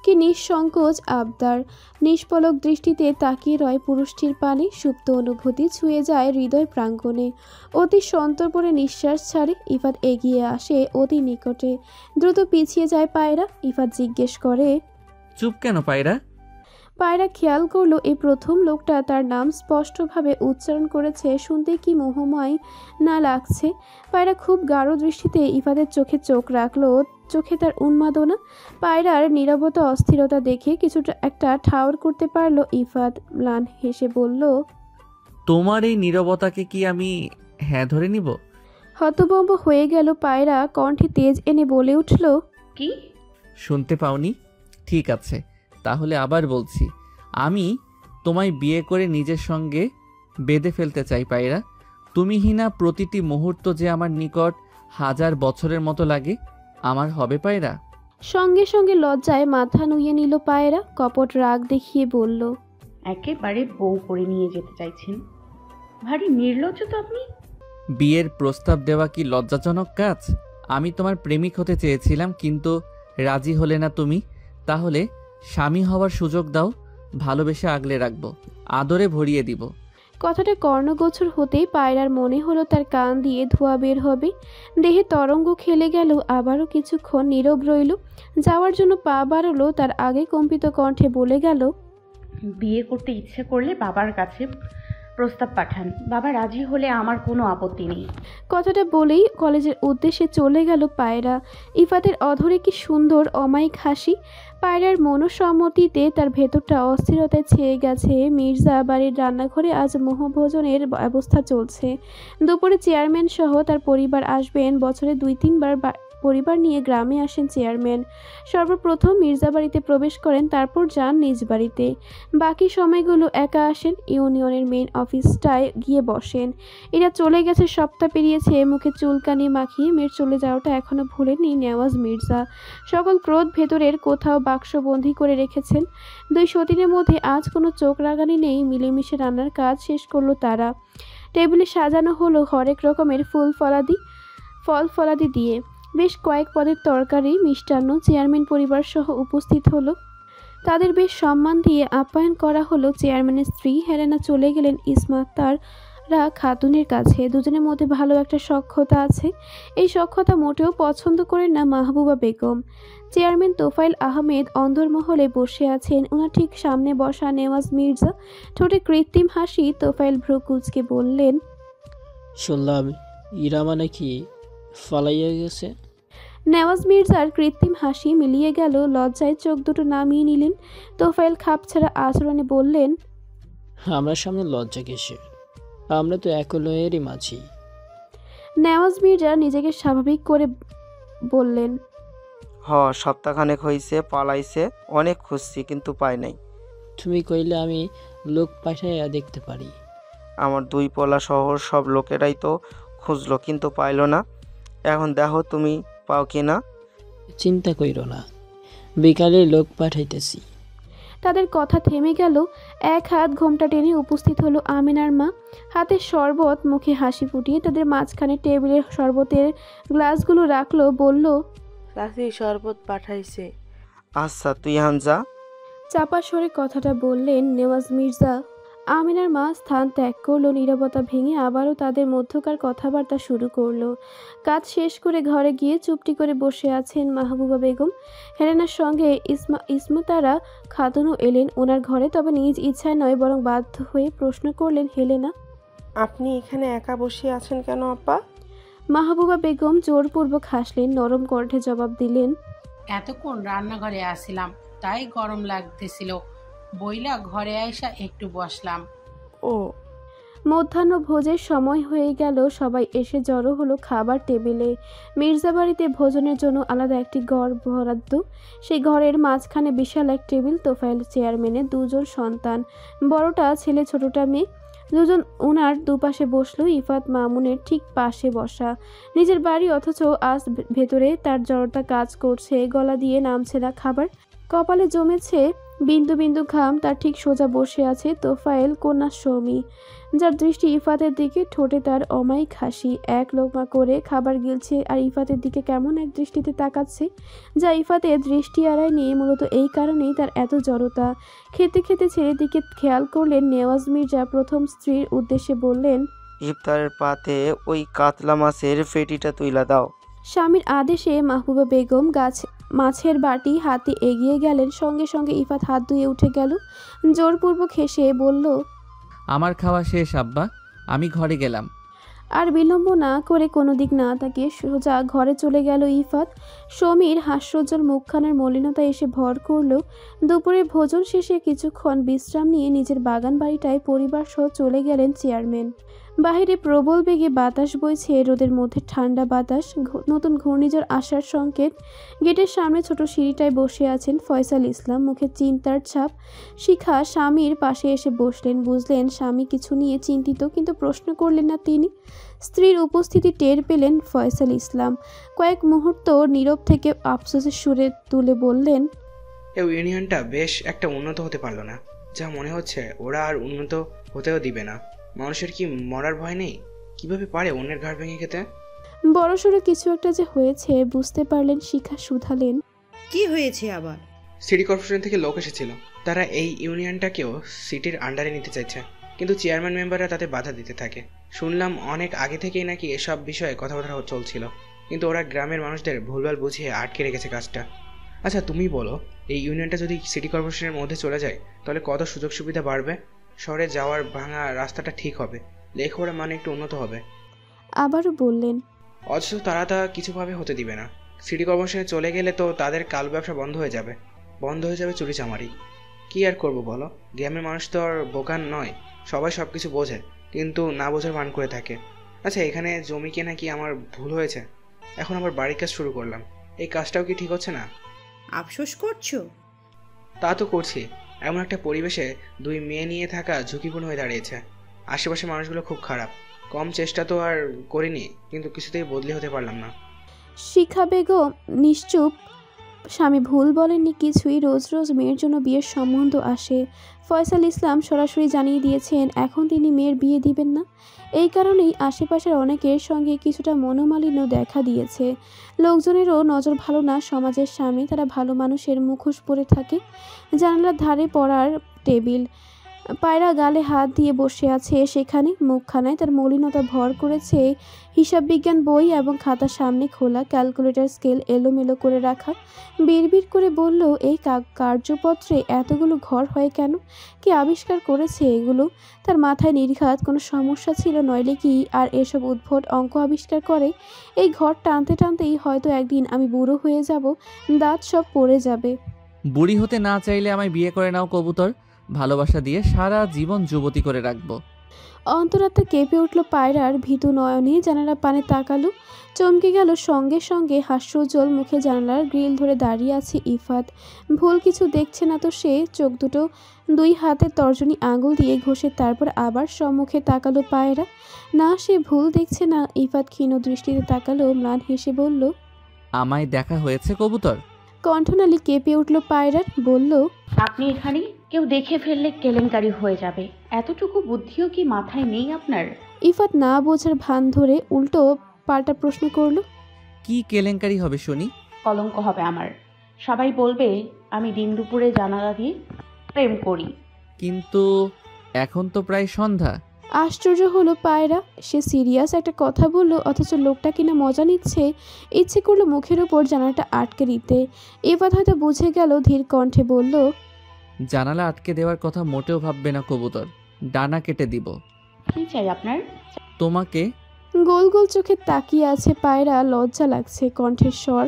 কি নিঃসংকোচ আবদার, নিষ্পলক দৃষ্টিতে তাকিয়ে রয় পুরুষটির পানে। সুপ্ত অনুভূতি ছুঁয়ে যায় হৃদয় প্রাঙ্গণে। অতি সন্তর্পণে নিঃশ্বাস ছাড়ে। ইফাত এগিয়ে আসে অতি নিকটে। দ্রুত পিছিয়ে যায় পায়রা। ইফাত জিজ্ঞেস করে, চুপ কেন পায়রা? পায়রা খেয়াল করলো এই প্রথম লোকটা তার নাম স্পষ্টভাবে উচ্চারণ করেছে। শুনতে কি মোহময় না লাগছে। পায়রা খুব গাঢ় দৃষ্টিতে ইফাতের চোখে চোখ রাখলো। চোখে তার উন্মাদনা। পায়রার নীরবতা অস্থিরতা দেখে কিছুটা একটা ঠাউর করতে পারলো ইফাত। ম্লান হেসে বলল, তোমার এই নীরবতাকে কি আমি হ্যাঁ ধরে নিব? হতভম্ব হয়ে গেল পায়রা। কণ্ঠে তেজ এনে বলে উঠল, কি? শুনতে পাওনি? ঠিক আছে, তাহলে আবার বলছি, আমি তোমায় বিয়ে করে নিজের সঙ্গে বেঁধে ফেলতে চাই পায়রা। তুমিহীনা প্রতিটি মুহূর্ত যে আমার নিকট 1000 বছরের মতো লাগে। আমার হবে পায়রা? সঙ্গে সঙ্গে লজ্জায় মাথা নুইয়ে নিল পায়রা। কপট রাগ দেখিয়ে বলল, একেবারে বউ করে নিয়ে যেতে চাইছেন? ভারী নির্লজ্জ তো আপনি। বিয়ের প্রস্তাব দেওয়া কি লজ্জাজনক কাজ? আমি তোমার প্রেমিক হতে চেয়েছিলাম, কিন্তু রাজি হলে না তুমি। তাহলে স্বামী হওয়ার সুযোগ দাও, ভালোবেসে আগলে রাখবো, আদরে ভরিয়ে দিব। কথাটা কর্ণগোচর হতেই পায়রার মনে হলো তার কান দিয়ে ধোঁয়া বের হবে। দেহে তরঙ্গ খেলে গেল। আবারও কিছুক্ষণ নীরব রইল। যাওয়ার জন্য পা বাড়ালো। তার আগে কম্পিত কণ্ঠে বলে গেল, বিয়ে করতে ইচ্ছে করলে বাবার কাছে প্রস্তাব পাঠান। বাবা রাজি হলে আমার কোনো আপত্তি নেই। কথাটা বলেই কলেজের উদ্দেশ্যে চলে গেল পায়রা। ইফাতের অধরে কি সুন্দর অমায়িক হাসি। পায়রার মনসম্মতিতে তার ভেতরটা অস্থিরতায় ছেয়ে গেছে। মির্জা বাড়ির রান্নাঘরে আজ মোহভোজনের ব্যবস্থা চলছে। দুপুরে চেয়ারম্যান সহ তার পরিবার আসবেন। বছরে 2-3 বার পরিবার নিয়ে গ্রামে আসেন চেয়ারম্যান। সর্বপ্রথম মির্জা বাড়িতে প্রবেশ করেন, তারপর যান নিজ বাড়িতে। বাকি সময়গুলো একা আসেন। ইউনিয়নের মেইন অফিসটায় গিয়ে বসেন। এরা চলে গেছে, সপ্তাহ পেরিয়েছে। মুখে চুলকানি মাখিয়ে মেয়ের চলে যাওয়াটা এখনো ভুলেনি নেওয়াজ মির্জা। সকল ক্রোধ ভেতরের কোথাও বাক্সবন্দি করে রেখেছেন। 2 সতীনের মধ্যে আজ কোনো চোখ রাগানি নেই। মিলেমিশে রান্নার কাজ শেষ করলো তারা। টেবিলে সাজানো হলো হরেক রকমের ফল ফলাদি দিয়ে। বেশ কয়েক পদের তরকারি, মিষ্টান্ন। চেয়ারম্যান পরিবার সহ উপস্থিত হলো। তাদের বেশ সম্মান দিয়ে আপ্যায়ন করা হলো। চেয়ারম্যানের স্ত্রী হেলেনা চলে গেলেন ইসমাতারা খাতুনের কাছে। দুজনের মধ্যে ভালো একটা সখ্যতা আছে। এই সখ্যতা মোটেও পছন্দ করেন না মাহবুবা বেগম। চেয়ারম্যান তোফাইল আহমেদ অন্দরমহলে বসে আছেন। ওনার ঠিক সামনে বসা নেওয়াজ মির্জা। ঠোঁটে কৃত্রিম হাসি। তোফাইল ভ্রু কুঁচকে বললেন, শুনলাম ইরামা নাকি ফালাইয়া গেছে। নেওয়াজ মির্জার কৃত্রিম হাসি মিলিয়ে গেল। লজ্জায় চোখ দুটো নামিয়ে নিলেন। তোফাইল খাপছাড়া আচরণে বললেন, আমরা সামনে লজ্জা কিসে? আমরা তো একলয়েরই মাঝি। নেওয়াজ মির্জা নিজেকে স্বাভাবিক করে বললেন, সপ্তাহখানেক হইছে পালাইছে। অনেক খুঁজছি কিন্তু পাই নাই। তুমি কইলে আমি লোক পাঠাইয়া দেখতে পারি। আমার 2 পোলা শহর সব লোকেরাই তো খুঁজলো, কিন্তু পাইল না। এখন দেখো তুমি পাও কি না। চিন্তা কইরো না, বিকালে লোক পাঠাইতেছি। তাদের কথা থেমে গেল। এক হাত ঘোমটা টেনে উপস্থিত হলো আমিনার মা। হাতে শরবত, মুখে হাসি ফুটিয়ে তাদের মাঝখানে টেবিলের শরবতের গ্লাসগুলো রাখলো। বলল, চাচি শরবত পাঠাইছে। আচ্ছা তুই এখন যা। চাপা স্বরে কথাটা বললেন নেওয়াজ মির্জা। আমিনার মা স্থান ত্যাগ করলো। নীরবতা ভেঙে আবারও তাদের মধ্যকার কথাবার্তা শুরু করলো। কাজ শেষ করে ঘরে গিয়ে চুপটি করে বসে আছেন মাহবুবা বেগম। হেলেনার সঙ্গে ইসমাতারা খাতুনও এলেন ওনার ঘরে। তবে নিজ ইচ্ছায় নয়, বরং বাধ্য হয়ে প্রশ্ন করলেন, হেলেনা, আপনি এখানে একা বসে আছেন কেন আপা? মাহবুবা বেগম জোরপূর্বক হাসলেন। নরম কণ্ঠে জবাব দিলেন, এতক্ষণ রান্নাঘরে আসছিলাম, তাই গরম লাগতেছিল, বইলা ঘরে আইসা একটু বসলাম। ও, মধ্যাহ্ন ভোজের সময় হয়ে গেল। সবাই এসে জড়ো হলো খাবার টেবিলে। মির্জা বাড়িতে ভোজনের জন্য আলাদা একটি ঘর বরাদ্দ। সেই ঘরের মাঝখানে বিশাল এক টেবিল। তোফাইল চেয়ারম্যানের 2 জন সন্তান, বড়টা ছেলে ছোটটা মেয়ে। 2 জন ওনার দুপাশে বসলো। ইফাত মামুনের ঠিক পাশে বসা। নিজের বাড়ি অথচ আজ ভেতরে তার জড়তা কাজ করছে। গলা দিয়ে নামছে না খাবার। কপালে জমেছে বিন্দু বিন্দু ঘাম তার ঠিক সোজা বসে আছে তোফায়েল কন্যা সৌমি, যার দৃষ্টি ইফাতের দিকে, ঠোঁটে তার অমায়িক হাসি। এক লোকমা করে খাবার গিলছে আর ইফাতের দিকে কেমন এক দৃষ্টিতে তাকাচ্ছে, যা ইফাতের দৃষ্টি এড়ায়নি। মূলত এই কারণেই তার এত জড়তা। খেতে খেতে ছেলের দিকে খেয়াল করলেন নেওয়াজ মির্জা। প্রথম স্ত্রীর উদ্দেশ্যে বললেন, ইফতারের পাতে ওই কাতলা মাছের ফেটিটা তুইলা দাও। স্বামীর আদেশে মাহবুবা বেগম মাছের বাটি হাতে এগিয়ে গেলেন। সঙ্গে সঙ্গে ইফাত হাত ধুয়ে উঠে গেল। জোরপূর্বক হেসে বলল, আমার খাওয়া শেষ আব্বা, আমি ঘরে গেলাম। আর বিলম্ব না করে কোনো দিক না তাকিয়ে সোজা ঘরে চলে গেল ইফাত। সমীর হাস্যোজ্জ্বল মুখখানার মলিনতা এসে ভর করল। দুপুরে ভোজন শেষে কিছুক্ষণ বিশ্রাম নিয়ে নিজের বাগান বাড়িটায় পরিবার সহ চলে গেলেন চেয়ারম্যান। বাহিরে প্রবল বেগে বাতাস বইছে, রোদের মধ্যে ঠান্ডা বাতাস, নতুন ঘূর্ণিঝড় আসার সংকেত। গেটের সামনে ছোট সিঁড়িটায় বসে আছেন ফয়সাল ইসলাম, মুখে চিন্তার ছাপ। শিখা স্বামীর পাশে এসে বসলেন। বুঝলেন স্বামী কিছু নিয়ে চিন্তিত, কিন্তু প্রশ্ন করলেন না তিনি। স্ত্রীর উপস্থিতি টের পেলেন ফয়সাল ইসলাম। কয়েক মুহূর্ত নীরব থেকে আফসোসের সুরে তুলে বললেন, এই ইউনিয়নটা বেশ একটা উন্নত হতে পারলো না। যা মনে হচ্ছে ওরা আর উন্নত হতেও দিবে না। মানুষের কি মরার ভয় নেই? কিভাবে পারে অন্যের ঘাড় ভেঙে খেতে? বড়সড় কিছু একটা যে হয়েছে বুঝতে পারলেন শিখা। শুধালেন, কি হয়েছে আবার? সিটি কর্পোরেশন থেকে লোক এসেছিল। তারা এই ইউনিয়নটাকেও সিটির আন্ডারে নিতে চাইছে, কিন্তু চেয়ারম্যান মেম্বাররা তাতে বাধা দিতে থাকে। শুনলাম অনেক আগে থেকেই নাকি এসব বিষয়ে কথাবার্তা চলছিল, কিন্তু ওরা গ্রামের মানুষদের ভুলভাল বুঝিয়ে আটকে রেখেছে কাজটা। আচ্ছা তুমি বলো, এই ইউনিয়নটা যদি সিটি কর্পোরেশনের মধ্যে চলে যায় তাহলে কত সুযোগ সুবিধা বাড়বে? শহরে যাওয়ার ভাঙা রাস্তাটা ঠিক হবে, লেখাপড়া মানে একটু উন্নত হবে। আবারও বললেন, অথচ তারা তা কিছুভাবে হতে দিবে না। সিটি কর্পোরেশনে চলে গেলে তো তাদের কাল ব্যবসা বন্ধ হয়ে যাবে চুরি চামারি। কি আর করবো বলো, গ্রামের মানুষ তো আর বোকান নয়, সবাই সব কিছু বোঝে, কিন্তু না বোঝার মান করে থাকে। আচ্ছা এখানে জমি কেনা কি আমার ভুল হয়েছে? এখন আবার বাড়ির কাজ শুরু করলাম, এই কাজটাও কি ঠিক হচ্ছে না? আফসোস করছো? তা তো করছি। এমন একটা পরিবেশে দুই মেয়ে নিয়ে থাকা ঝুঁকিপূর্ণ হয়ে দাঁড়িয়েছে। আশেপাশের মানুষগুলো খুব খারাপ। কম চেষ্টা তো আর করিনি, কিন্তু কিছুতেই বদলি হতে পারলাম না। শিখা বেগম নিশ্চুপ। স্বামী ভুল বলেননি কিছুই। রোজ রোজ মেয়ের জন্য বিয়ের সম্বন্ধ আসে। ফয়সাল ইসলাম সরাসরি জানিয়ে দিয়েছেন এখন তিনি মেয়ের বিয়ে দিবেন না। এই কারণেই আশেপাশের অনেকের সঙ্গে কিছুটা মনোমালিন্য দেখা দিয়েছে। লোকজনেরও নজর ভালো না সমাজের সামনে। তারা ভালো মানুষের মুখোশ পরে থাকে। জানালার ধারে পড়ার টেবিল, পায়রা গালে হাত দিয়ে বসে আছে সেখানে। মুখখানায় তার মলিনতা ভর করেছে। হিসাব বিজ্ঞান বই এবং খাতা সামনে খোলা, ক্যালকুলেটর স্কেল এলোমেলো করে রাখা। বিড়বিড় করে বলল, এই কার্যপত্রে এতগুলো ঘর হয় কেন? কি আবিষ্কার করেছে এগুলো? তার মাথায় নির্ঘাত কোনো সমস্যা ছিল, নইলে কি আর এসব উদ্ভট অঙ্ক আবিষ্কার করে? এই ঘর টানতে টানতেই হয়তো একদিন আমি বুড়ো হয়ে যাব, দাঁত সব পড়ে যাবে। বুড়ি হতে না চাইলে আমায় বিয়ে করে নাও কবুতর, ভালোবাসা দিয়ে সারা জীবন যুবতী করে রাখবো। অন্তরাত্মা কেঁপে উঠল পায়রার। ভীতু নয়নে জানালার পানে তাকালো, চমকে গেল। সঙ্গে সঙ্গে হাস্যোজ্জ্বল মুখে জানালার গ্রিল ধরে দাঁড়িয়ে আছে ইফাত। ভুল কিছু দেখছে না তো সে। চোখ দুটো দুই হাতের তর্জনী আঙুল দিয়ে ঘষে তারপর আবার সম্মুখে তাকালো পায়রা। না, সে ভুল দেখছে না। ইফাত ক্ষীণ দৃষ্টিতে তাকালো, ম্লান হেসে বলল, আমায় দেখা হয়েছে কবুতর? কণ্ঠনালী কেঁপে উঠল পায়রার। বলল, আপনি এখানে? কেউ দেখে ফেললে কেলেঙ্কারি হয়ে যাবে। এতটুকু বুদ্ধিও কি মাথায় নেই আপনার? ইফাত না বোঝার ভান ধরে উল্টো পাল্টা প্রশ্ন করল, কি কেলেঙ্কারি হবে শুনি? কলঙ্ক হবে আমার। সবাই বলবে আমি দিন দুপুরে জানালা দিয়ে প্রেম করি। কিন্তু এখন তো প্রায় সন্ধ্যা। আশ্চর্য হলো পায়রা। সে সিরিয়াস একটা কথা বলল, অথচ লোকটা কিনা মজা নিচ্ছে। ইচ্ছে করলো মুখের উপর জানালাটা আটকে দিতে। এবার হয়তো বুঝে গেল, ধীর কণ্ঠে বলল, জানালা আটকে দেওয়ার কথা মোটেও ভাববে না কবুতর, ডানা কেটে দিব। কি চাই আপনার? তোমাকে। গোল গোল চোখে তাকিয়ে আছে পায়রা। লজ্জা লাগছে, কণ্ঠের স্বর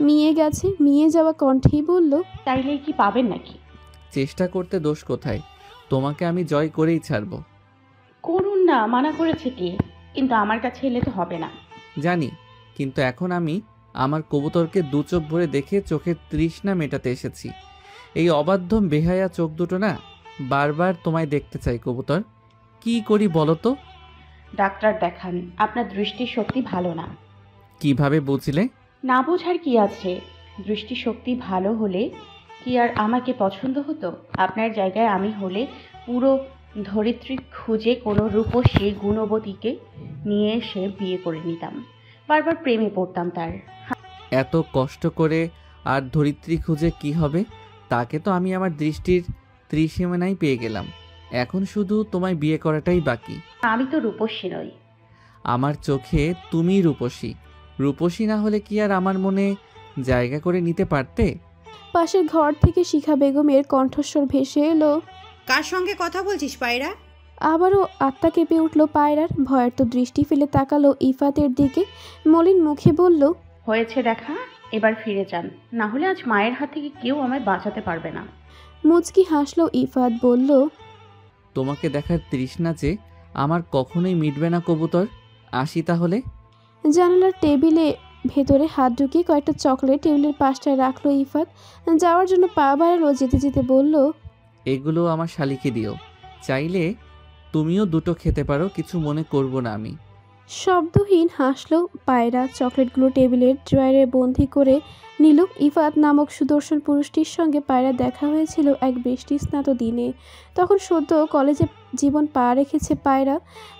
মিয়ে গেছে। মিয়ে যাওয়া কণ্ঠেই বলল, চাইলে কি পাবেন নাকি? চেষ্টা করতে দোষ কোথায়? তোমাকে আমি জয় করেই ছাড়বো। করুন না, মানা করেছে কে? কিন্তু আমার কাছে এলে তো হবে না। জানি, কিন্তু এখন আমি আমার কবুতরকে দু চোখ ভরে দেখে চোখের তৃষ্ণা মেটাতে এসেছি। এই অবাধ্য বেহায়া চোখ দুটো না বারবার তোমায় দেখতে চাই কবুতর। কি করি বলো তো? ডাক্তার দেখান, আপনার দৃষ্টিশক্তি ভালো না। কিভাবে বুঝলে? না বোঝার কি আছে? দৃষ্টিশক্তি ভালো হলে কি আর আমাকে পছন্দ হতো? আপনার জায়গায় আমি হলে পুরো ধরিত্রী খুঁজে কোনো রূপসী গুণবতীকে নিয়ে এসে বিয়ে করে নিতাম, বারবার প্রেমে পড়তাম তার। এত কষ্ট করে আর ধরিত্রী খুঁজে কি হবে? তাকে তো আমি আমার দৃষ্টির ত্রিসীমানায় পেয়ে গেলাম। এখন শুধু তোমায় বিয়ে করাটাই বাকি। আমি তো রূপসী নই। আমার চোখে তুমি রূপসী। রূপসী না হলে কি আর আমার মনে জায়গা করে নিতে পারতে? পাশের ঘর থেকে শিখা বেগমের কণ্ঠস্বর ভেসে এলো, কার সঙ্গে কথা বলছিস পায়রা? আবারও আত্মা কেঁপে উঠল পায়রার। ভয়ের তো দৃষ্টি ফেলে তাকালো ইফাতের দিকে, মলিন মুখে বলল, হয়েছে দেখা, এবার ফিরে যান, না হলে আজ মায়ের হাত থেকে কেউ আমায় বাঁচাতে পারবে না। মুচকি হাসলো ইফাত, বলল, তোমাকে দেখার তৃষ্ণা যে আমার কখনোই মিটবে না কবুতর। আসি তাহলে। জানালার টেবিলে ভেতরে হাত ঢুকিয়ে কয়েকটা চকলেট টেবিলের পাশটায় রাখলো ইফাত। যাওয়ার জন্য পা বাড়ালো, যেতে যেতে বলল, এগুলো আমার শালিকে দিও, চাইলে তুমিও দুটো খেতে পারো, কিছু মনে করব না আমি। শব্দহীন হাসলো পায়রা। চকলেটগুলো টেবিলের ড্রয়ারে বন্দি করে নিল। ইফাত নামক সুদর্শন পুরুষটির সঙ্গে পায়রা দেখা হয়েছিল এক বৃষ্টি স্নাত দিনে। তখন সদ্য কলেজে জীবন পা রেখেছে পায়রা।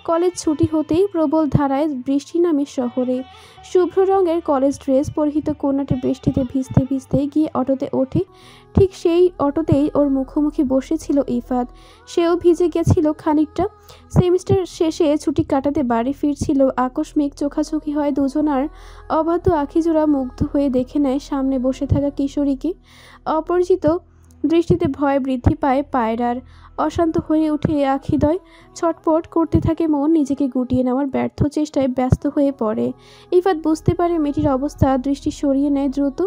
কলেজ ছুটি হতেই প্রবল ধারায় বৃষ্টি নামে শহরে। শুভ্র রঙের কলেজ ড্রেস পরিহিত কন্যাটি বৃষ্টিতে ভিজতে ভিজতে গিয়ে অটোতে ওঠে। ঠিক সেই অটোতেই ওর মুখোমুখি বসেছিল ইফাত। সেও ভিজে গেছিল খানিকটা। সেমিস্টার শেষে ছুটি কাটাতে বাড়ি ফিরছিল। আকস্মিক চোখাচোখি হয় দুজনার। অবাধ্য আখিজোড়া মুগ্ধ হয়ে দেখে নেয় সামনে বসে থাকা কিশোরীকে। অপরিচিত দৃষ্টিতে ভয় বৃদ্ধি পায় পায়রার। অশান্ত হয়ে উঠে আখিদয়। ছটপট করতে থাকে মন। নিজেকে গুটিয়ে নেওয়ার ব্যর্থ চেষ্টায় ব্যস্ত হয়ে পড়ে। ইফাত বুঝতে পারে মেয়েটির অবস্থা, দৃষ্টি সরিয়ে নেয় দ্রুত।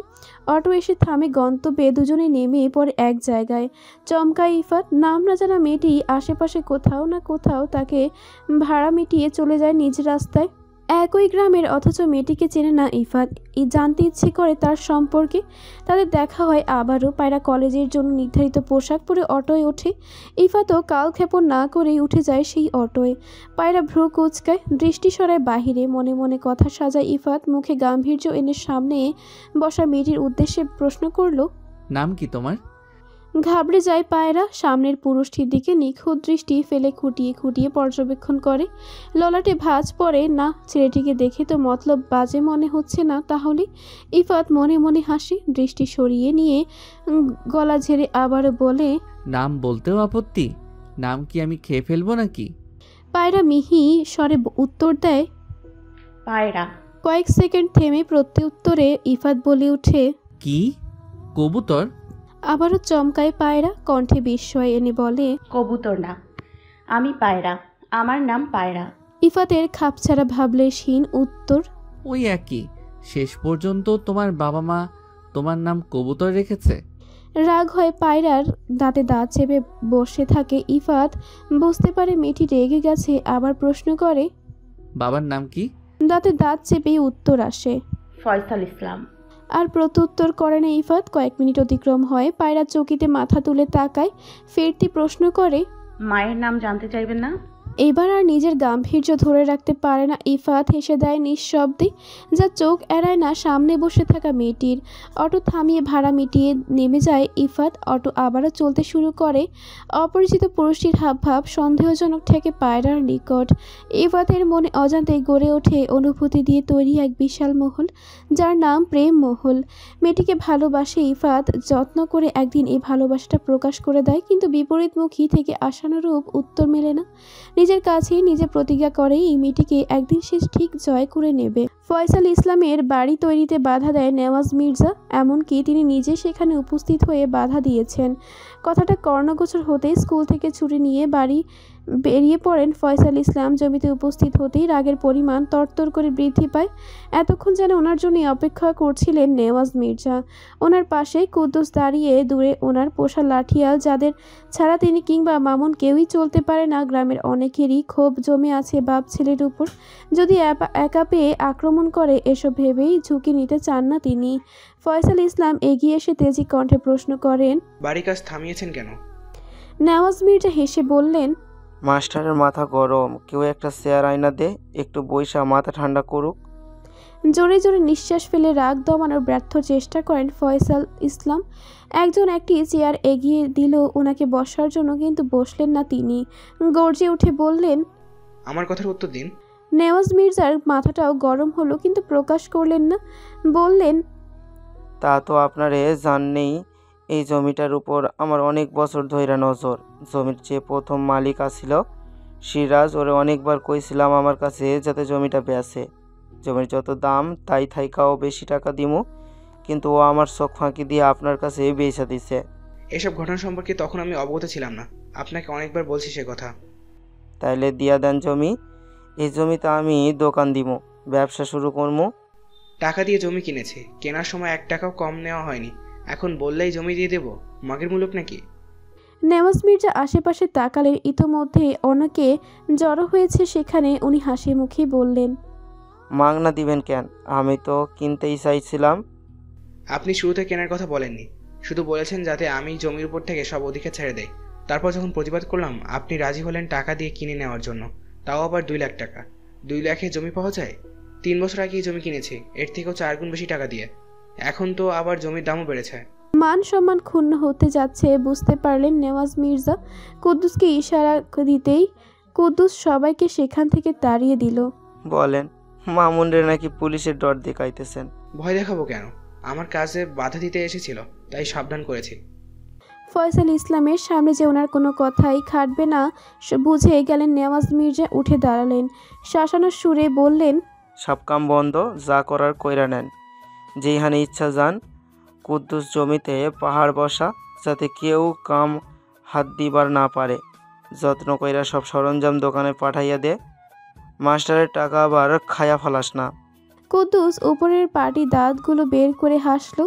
অটো এসে থামে গন্তব্যে। দুজনে নেমে পড়ে এক জায়গায়। চমকায় ইফাত। নাম না জানা মেয়েটি আশেপাশে কোথাও না কোথাও তাকে ভাড়া মিটিয়ে চলে যায় নিজ রাস্তায়। একই গ্রামের, অথচ মেয়েটিকে চেনে না ইফাত। জানতে ইচ্ছে করে তার সম্পর্কে। তাদের দেখা হয় আবারও। পায়রা কলেজের জন্য নির্ধারিত পোশাক পরে অটোয় ওঠে। ইফাতও কালক্ষেপণ না করেই উঠে যায় সেই অটোয়। পায়রা ভ্রু কুঁচকায়, দৃষ্টি সরায় বাহিরে। মনে মনে কথা সাজায় ইফাত। মুখে গাম্ভীর্য এনে সামনে বসা মেয়েটির উদ্দেশ্যে প্রশ্ন করল, নাম কি তোমার? ঘাবড়ে যায় পায়রা। সামনের পুরুষটির দিকে নিখুঁত দৃষ্টি ফেলে খুঁটিয়ে খুঁটিয়ে পর্যবেক্ষণ করে। ললাটে ভাঁজ পড়ে না। ছেলেটিকে দেখে তো মতলব বাজে মনে হচ্ছে না তাহলে? ইফাত মনে মনে হাসি। দৃষ্টি সরিয়ে নিয়ে গলা ঝেড়ে আবারও বলে, নাম বলতেও আপত্তি? নাম কি আমি খেয়ে ফেলবো নাকি? পায়রা মিহি স্বরে উত্তর দেয়, পায়রা। কয়েক সেকেন্ড থেমে প্রত্যুত্তরে ইফাত বলে ওঠে, কি? কবুতর? আবারও চমকায় পায়রা। কণ্ঠে বিস্ময় এনে বলে, কবুতর না, আমি পায়রা, আমার নাম পায়রা। ইফাতের খাপছাড়া ভাবলেশহীন উত্তর, ওই একই। শেষ পর্যন্ত তোমার বাবা মা তোমার নাম কবুতর রেখেছে? রাগ হয় পায়রার। দাঁতে দাঁত চেপে বসে থাকে ইফাত। বুঝতে পারে মেয়েটি রেগে গেছে। আবার প্রশ্ন করে, বাবার নাম কি? দাঁতে দাঁত চেপেই উত্তর আসে, ফয়সাল ইসলাম। আর প্রত্যুত্তর করে না ইফাত। কয়েক মিনিট অতিক্রম হয়। পায়রা চকিতে মাথা তুলে তাকায়। ফেরতি প্রশ্ন করে, মায়ের নাম জানতে চাইবেন না? এবার আর নিজের গাম্ভীর্য ধরে রাখতে পারে না ইফাত। হেসে দেয় নিঃশব্দে, যা চোখ এড়ায় না সামনে বসে থাকা মেয়েটির। অটো থামিয়ে ভাড়া মিটিয়ে নেমে যায় ইফাত। অটো আবারও চলতে শুরু করে। অপরিচিত পুরুষটির হাবভাব সন্দেহজনক ঠেকে পায়রার নিকট। ইফাতের মনে অজান্তেই গড়ে ওঠে অনুভূতি দিয়ে তৈরি এক বিশাল মহল, যার নাম প্রেম মহল। মেয়েটিকে ভালোবাসে ইফাত। যত্ন করে একদিন এই ভালোবাসাটা প্রকাশ করে দেয়, কিন্তু বিপরীতমুখী থেকে আশানুরূপ উত্তর মেলে না। নিজের কাছেই নিজে প্রতিজ্ঞা করে এই মেয়েটিকে একদিন সে ঠিক জয় করে নেবে। ফয়সাল ইসলামের বাড়ি তৈরিতে বাধা দেয় নেওয়াজ মির্জা। এমনকি তিনি নিজে সেখানে উপস্থিত হয়ে বাধা দিয়েছেন। কথাটা কর্ণগোচর হতেই স্কুল থেকে ছুটি নিয়ে বাড়ি বেরিয়ে পড়েন ফয়সাল ইসলাম। জমিতে উপস্থিত হতেই রাগের পরিমাণ তরতর করে বৃদ্ধি পায়। এতক্ষণ যেন ওনার জন্যই অপেক্ষা করছিলেন নেওয়াজ মির্জা। ওনার পাশেই কুদ্দুস দাঁড়িয়ে, দূরে ওনার পোষা লাঠিয়াল, যাদের ছাড়া তিনি কিংবা মামুন কেউই চলতে পারে না। গ্রামের অনেকেরই ক্ষোভ জমে আছে বাপ ছেলের উপর। যদি একা পেয়ে আক্রমণ করে, এসব ভেবেই ঝুঁকি নিতে চান না তিনি। ফয়সাল ইসলাম এগিয়ে এসে তেজি কণ্ঠে প্রশ্ন করেন, বাড়ি কাজ থামিয়েছেন কেন? নেওয়াজ মির্জা হেসে বললেন, মাস্টারের মাথা গরম, কেউ একটা চেয়ার আয়না দে, একটু বইসা মাথা ঠান্ডা করুক। জোরে জোরে নিঃশ্বাস ফেলে রাগ দমানোর ব্যর্থ চেষ্টা করেন ফয়সাল ইসলাম। একজন একটি চেয়ার এগিয়ে দিল ওনাকে বসার জন্য, কিন্তু বসলেন না তিনি। গর্জে উঠে বললেন, আমার কথার উত্তর দিন। নেওয়াজ মির্জার মাথাটাও গরম হলো, কিন্তু প্রকাশ করলেন না। বললেন, তা তো আপনারে জাননেই, এই জমিটার উপর আমার অনেক বছর ধইরা নজর। জমির যে প্রথম মালিক আছিল সিরাজ, ওরে অনেকবার কইছিলাম আমার কাছে যাতে জমিটা বেচে। জমির যত দাম তাই থাইকাও বেশি টাকা দিমু, কিন্তু ও আমার চোখ ফাঁকি দিয়ে আপনার কাছে বেচা দিছে। এসব ঘটনা সম্পর্কে তখন আমি অবগত ছিলাম না, আপনাকে অনেকবার বলছি সে কথা। তাইলে দিয়া দেন জমি। এই জমিতে আমি দোকান দিমু, ব্যবসা শুরু করবো। টাকা দিয়ে জমি কিনেছে, কেনার সময় 1 টাকাও কম নেওয়া হয়নি, এখন বললেই জমি দিয়ে দেব? মাগের মূলক নাকি? নেওয়াজ মির্জা আশেপাশে তাকালেন। ইতোমধ্যে অনেকে জড়ো হয়েছে সেখানে। উনি হাসি মুখে বললেন, মাগনা দিবেন কেন? আমি তো কিনতেই চাইছিলাম। আপনি শুরুতে কেনার কথা বলেননি, শুধু বলেছেন যাতে আমি জমির উপর থেকে সব অধিকার ছেড়ে দেই। তারপর যখন প্রতিবাদ করলাম আপনি রাজি হলেন টাকা দিয়ে কিনে নেওয়ার জন্য, তাও আবার 2 লাখ টাকা। 2 লাখে জমি পাওয়া যায়? 3 বছর আগেই জমি কিনেছি, এর থেকেও 4 গুণ বেশি টাকা দিয়ে। এখন তো আবার জমির দামও বেড়েছে। মান সম্মান ক্ষুণ্ণ হতে যাচ্ছে বুঝতে পারলেন নেওয়াজ মির্জা। কুদ্দুসকে ইশারা দিতেই কুদ্দুস সবাইকে সেখান থেকে তাড়িয়ে দিল। বলেন, মামুনরে নাকি পুলিশের ডর দেখাইতেছেন? ভয় দেখাবো কেন? আমার কাজে বাধা দিতে এসেছিল, তাই সাবধান করেছি। ফয়সাল ইসলামের সামনে যে ওনার কোনো কথাই খাটবে না বুঝে গেলেন নেওয়াজ মির্জা। উঠে দাঁড়ালেন, শাসানোর সুরে বললেন, সব কাম বন্ধ, যা করার কইরা নেন, যেইখানে ইচ্ছা যান। কুদ্দুস জমিতে পাহাড় বসা, যাতে কেউ কাম হাত দিবার না পারে। যত্ন কইরা সব সরঞ্জাম দোকানে পাঠাইয়া দে, মাস্টারের টাকা আবার খায়া ফেলাস না। কুদ্দুস উপরের পাটি দাঁতগুলো বের করে হাসল।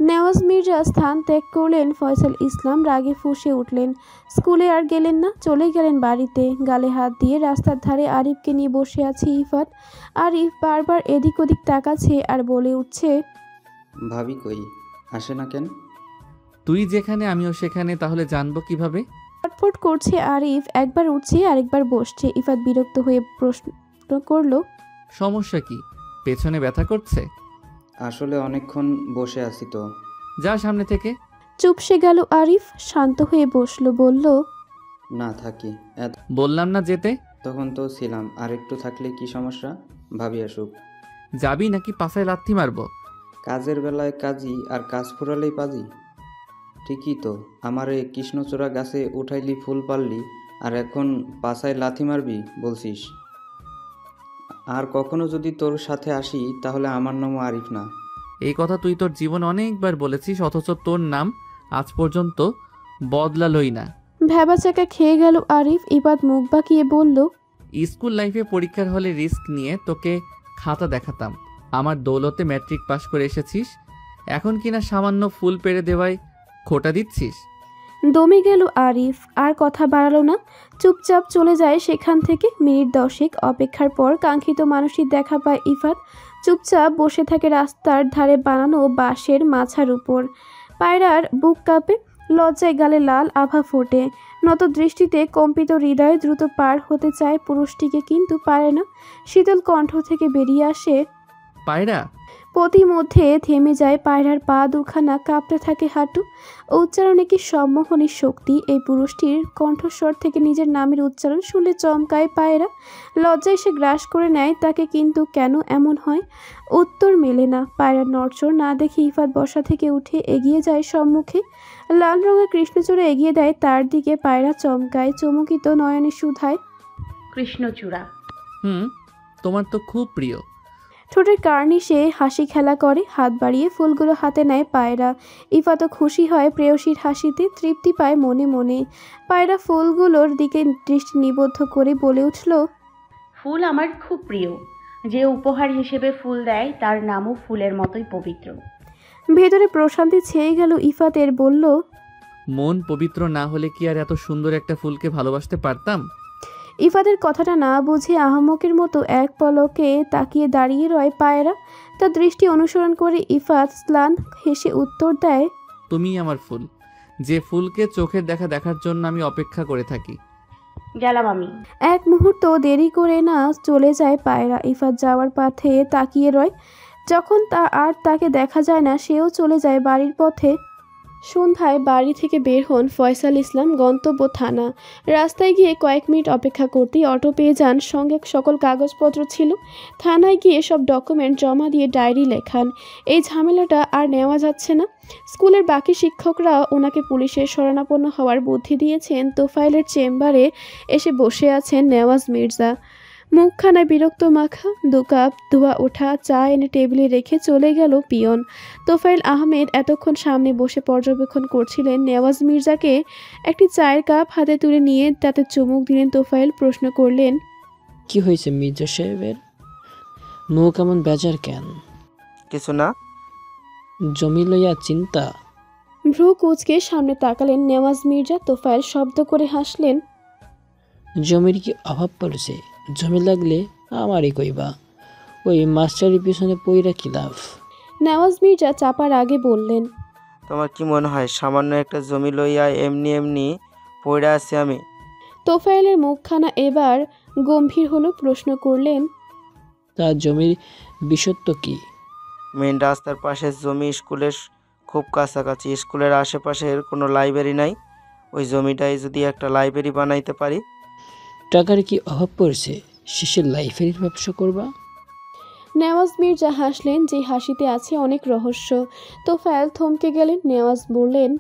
নেওয়াজ মির্জা স্থান ত্যাগ করলেন। ফয়সাল ইসলাম রাগে ফুঁসে উঠলেন। স্কুলে আর গেলেন না, চলে গেলেন বাড়িতে। গালে হাত দিয়ে রাস্তার ধারে আরিফকে নিয়ে বসে আছে ইফাত। আরিফ বারবার এদিক ওদিক তাকাচ্ছে আর বলে উঠছে, ভাবি কই, আসে না কেন? তুই যেখানে আমিও সেখানে, তাহলে জানবো কিভাবে? ছটফট করছে আরিফ, একবার উঠছে আরেকবার বসছে। ইফাত বিরক্ত হয়ে প্রশ্ন করলো, সমস্যা কি? পেছনে ব্যথা করছে? আসলে অনেকক্ষণ বসে আছি তো। যা সামনে থেকে। চুপসে গেল আরিফ, শান্ত হয়ে বসলো। বলল, না থাকি। বললাম না যেতে? তখন তো ছিলাম, আর একটু থাকলে কি সমস্যা? ভাবি আসুক। যাবি নাকি পাছায় লাথি মারবো? কাজের বেলায় কাজী, আর কাজ ফুরালেই পাজি। ঠিকই তো, আমারে কৃষ্ণচূড়া গাছে উঠাইলি ফুল পারলি, আর এখন পাছায় লাথি মারবি বলছিস? আর কখনো যদি তোর সাথে আসি তাহলে আমার নামও আরিফ না। এই কথা তুই তোর জীবন অনেকবার বলেছিস, অথচ তোর নাম আজ পর্যন্ত বদলালই না। ভ্যাবাচাকা খেয়ে গেল আরিফ। ইবাদ মুখ বাঁকিয়ে বলল, স্কুল লাইফে পরীক্ষার হলে রিস্ক নিয়ে তোকে খাতা দেখাতাম, আমার দৌলতে ম্যাট্রিক পাশ করে এসেছিস, এখন কিনা সামান্য ফুল পেড়ে দেওয়ায় খোটা দিচ্ছিস। দমে গেল আরিফ, আর কথা বাড়ালো না, চুপচাপ চলে যায় সেখান থেকে। মিনিট 10 অপেক্ষার পর কাঙ্ক্ষিত মানুষটির দেখা পায় ইফাত। চুপচাপ বসে থাকে রাস্তার ধারে বানানো বাঁশের মাছার উপর। পায়রার বুক কাঁপে, লজ্জায় গালে লাল আভা ফোটে। নত দৃষ্টিতে কম্পিত হৃদয়ে দ্রুত পার হতে চায় পুরুষটিকে, কিন্তু পারে না। শীতল কণ্ঠ থেকে বেরিয়ে আসে, পায়রা। পথিমধ্যে থেমে যায় পায়রার পা দুখানা, কাঁপতে থাকে হাঁটু। উচ্চারণে কি সম্মোহনী শক্তি! এই পুরুষটির কণ্ঠস্বর থেকে নিজের নামের উচ্চারণ শুনলে চমকায় পায়রা। লজ্জায় সে গ্রাস করে নেয় তাকে, কিন্তু কেন এমন হয় উত্তর মেলে না। পায়রার নড়চড় না দেখে ইফাত বসা থেকে উঠে এগিয়ে যায় সম্মুখে। লাল রঙের কৃষ্ণচূড়া এগিয়ে দেয় তার দিকে। পায়রা চমকায়, চমকিত নয়নে শুধায়, কৃষ্ণচূড়া? তোমার তো খুব প্রিয়। ঠোঁটের কার্নিশে হাসি খেলা করে, হাত বাড়িয়ে ফুলগুলো হাতে নেয় পায়রা। ইফাতও খুশি হয় প্রেয়সীর হাসিতে, তৃপ্তি পায় মনে মনে। পায়রা ফুলগুলোর দিকে দৃষ্টি নিবদ্ধ করে বলে উঠল, ফুল আমার খুব প্রিয়। যে উপহার হিসেবে ফুল দেয় তার নামও ফুলের মতোই পবিত্র। ভেতরে প্রশান্তি ছেয়ে গেল ইফাতের। বলল, মন পবিত্র না হলে কি আর এত সুন্দর একটা ফুলকে ভালোবাসতে পারতাম? ইফাতের কথাটা না বুঝে আহমকের মতো এক পলকে তাকিয়ে দাঁড়িয়ে রয় পায়রা। তার দৃষ্টি অনুসরণ করে ইফাত স্লান হেসে উত্তর দেয়, তুমি আমার ফুল, যে ফুলকে চোখের দেখা দেখার জন্য আমি অপেক্ষা করে থাকি। গেলাম আমি। এক মুহূর্ত দেরি করে না চলে যায় পায়রা। ইফাত যাওয়ার পথে তাকিয়ে রয়। যখন তাকে দেখা যায় না, সেও চলে যায় বাড়ির পথে। সন্ধ্যায় বাড়ি থেকে বের হন ফয়সাল ইসলাম। গন্তব্য থানা। রাস্তায় গিয়ে কয়েক মিনিট অপেক্ষা করতেই অটো পেয়ে যান। সঙ্গে সকল কাগজপত্র ছিল। থানায় গিয়ে সব ডকুমেন্ট জমা দিয়ে ডায়েরি লেখান। এই ঝামেলাটা আর নেওয়া যাচ্ছে না। স্কুলের বাকি শিক্ষকরা ওনাকে পুলিশের শরণাপন্ন হওয়ার বুদ্ধি দিয়েছেন। তোফায়েলের চেম্বারে এসে বসে আছেন নেওয়াজ মির্জা। মুখখানায় বিরক্ত মাখা। 2 কাপ ধোয়া ওঠা চা এনে টেবিলে রেখে চলে গেল পিয়ন। তোফায়েল আহমেদ এতক্ষণ সামনে বসে পর্যবেক্ষণ করছিলেন নেওয়াজ মির্জাকে। একটি চায়ের কাপ হাতে তুলে নিয়ে তাতে চুমুক দিলেন তোফায়েল। প্রশ্ন করলেন, কি হয়েছে মির্জা সাহেবের? মুখ এমন বেজার কেন? কিছু না। জমি লইয়া চিন্তা? ভ্রু কুচকে সামনে তাকালেন নেওয়াজ মির্জা। তোফায়েল শব্দ করে হাসলেন। জমির কি অভাব পড়েছে? জমি লাগলে আমারই কইবা। ওই মাস্টারের পিছনে পইরা কি লাভ? নেওয়াজ মির্জা চাপার আগে বললেন, তোমার কি মনে হয় সামান্য একটা জমি লইয়া এমনি পড়ে আছি আমি? তোফায়েলের মুখখানা এবার গম্ভীর হলো। প্রশ্ন করলেন, তার জমির বিশত্ব কি? মেন রাস্তার পাশে জমি, স্কুলের খুব কাছাকাছি। স্কুলের আশেপাশের কোনো লাইব্রেরি নাই। ওই জমিটাই যদি একটা লাইব্রেরি বানাইতে পারি। টাকার কি অভাব পড়েছে? শেষে লাইব্রেরির ব্যবসা করবা? নেওয়াজ মির্জা হাসলেন, যে হাসিতে আছে অনেক রহস্য। তোফায়েল থমকে গেলেন। নেওয়াজ বললেন,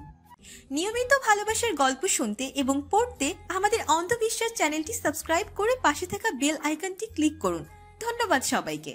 নিয়মিত ভালোবাসার গল্প শুনতে এবং পড়তে আমাদের অন্ধবিশ্বাস চ্যানেলটি সাবস্ক্রাইব করে পাশে থাকা বেল আইকনটি ক্লিক করুন। ধন্যবাদ সবাইকে।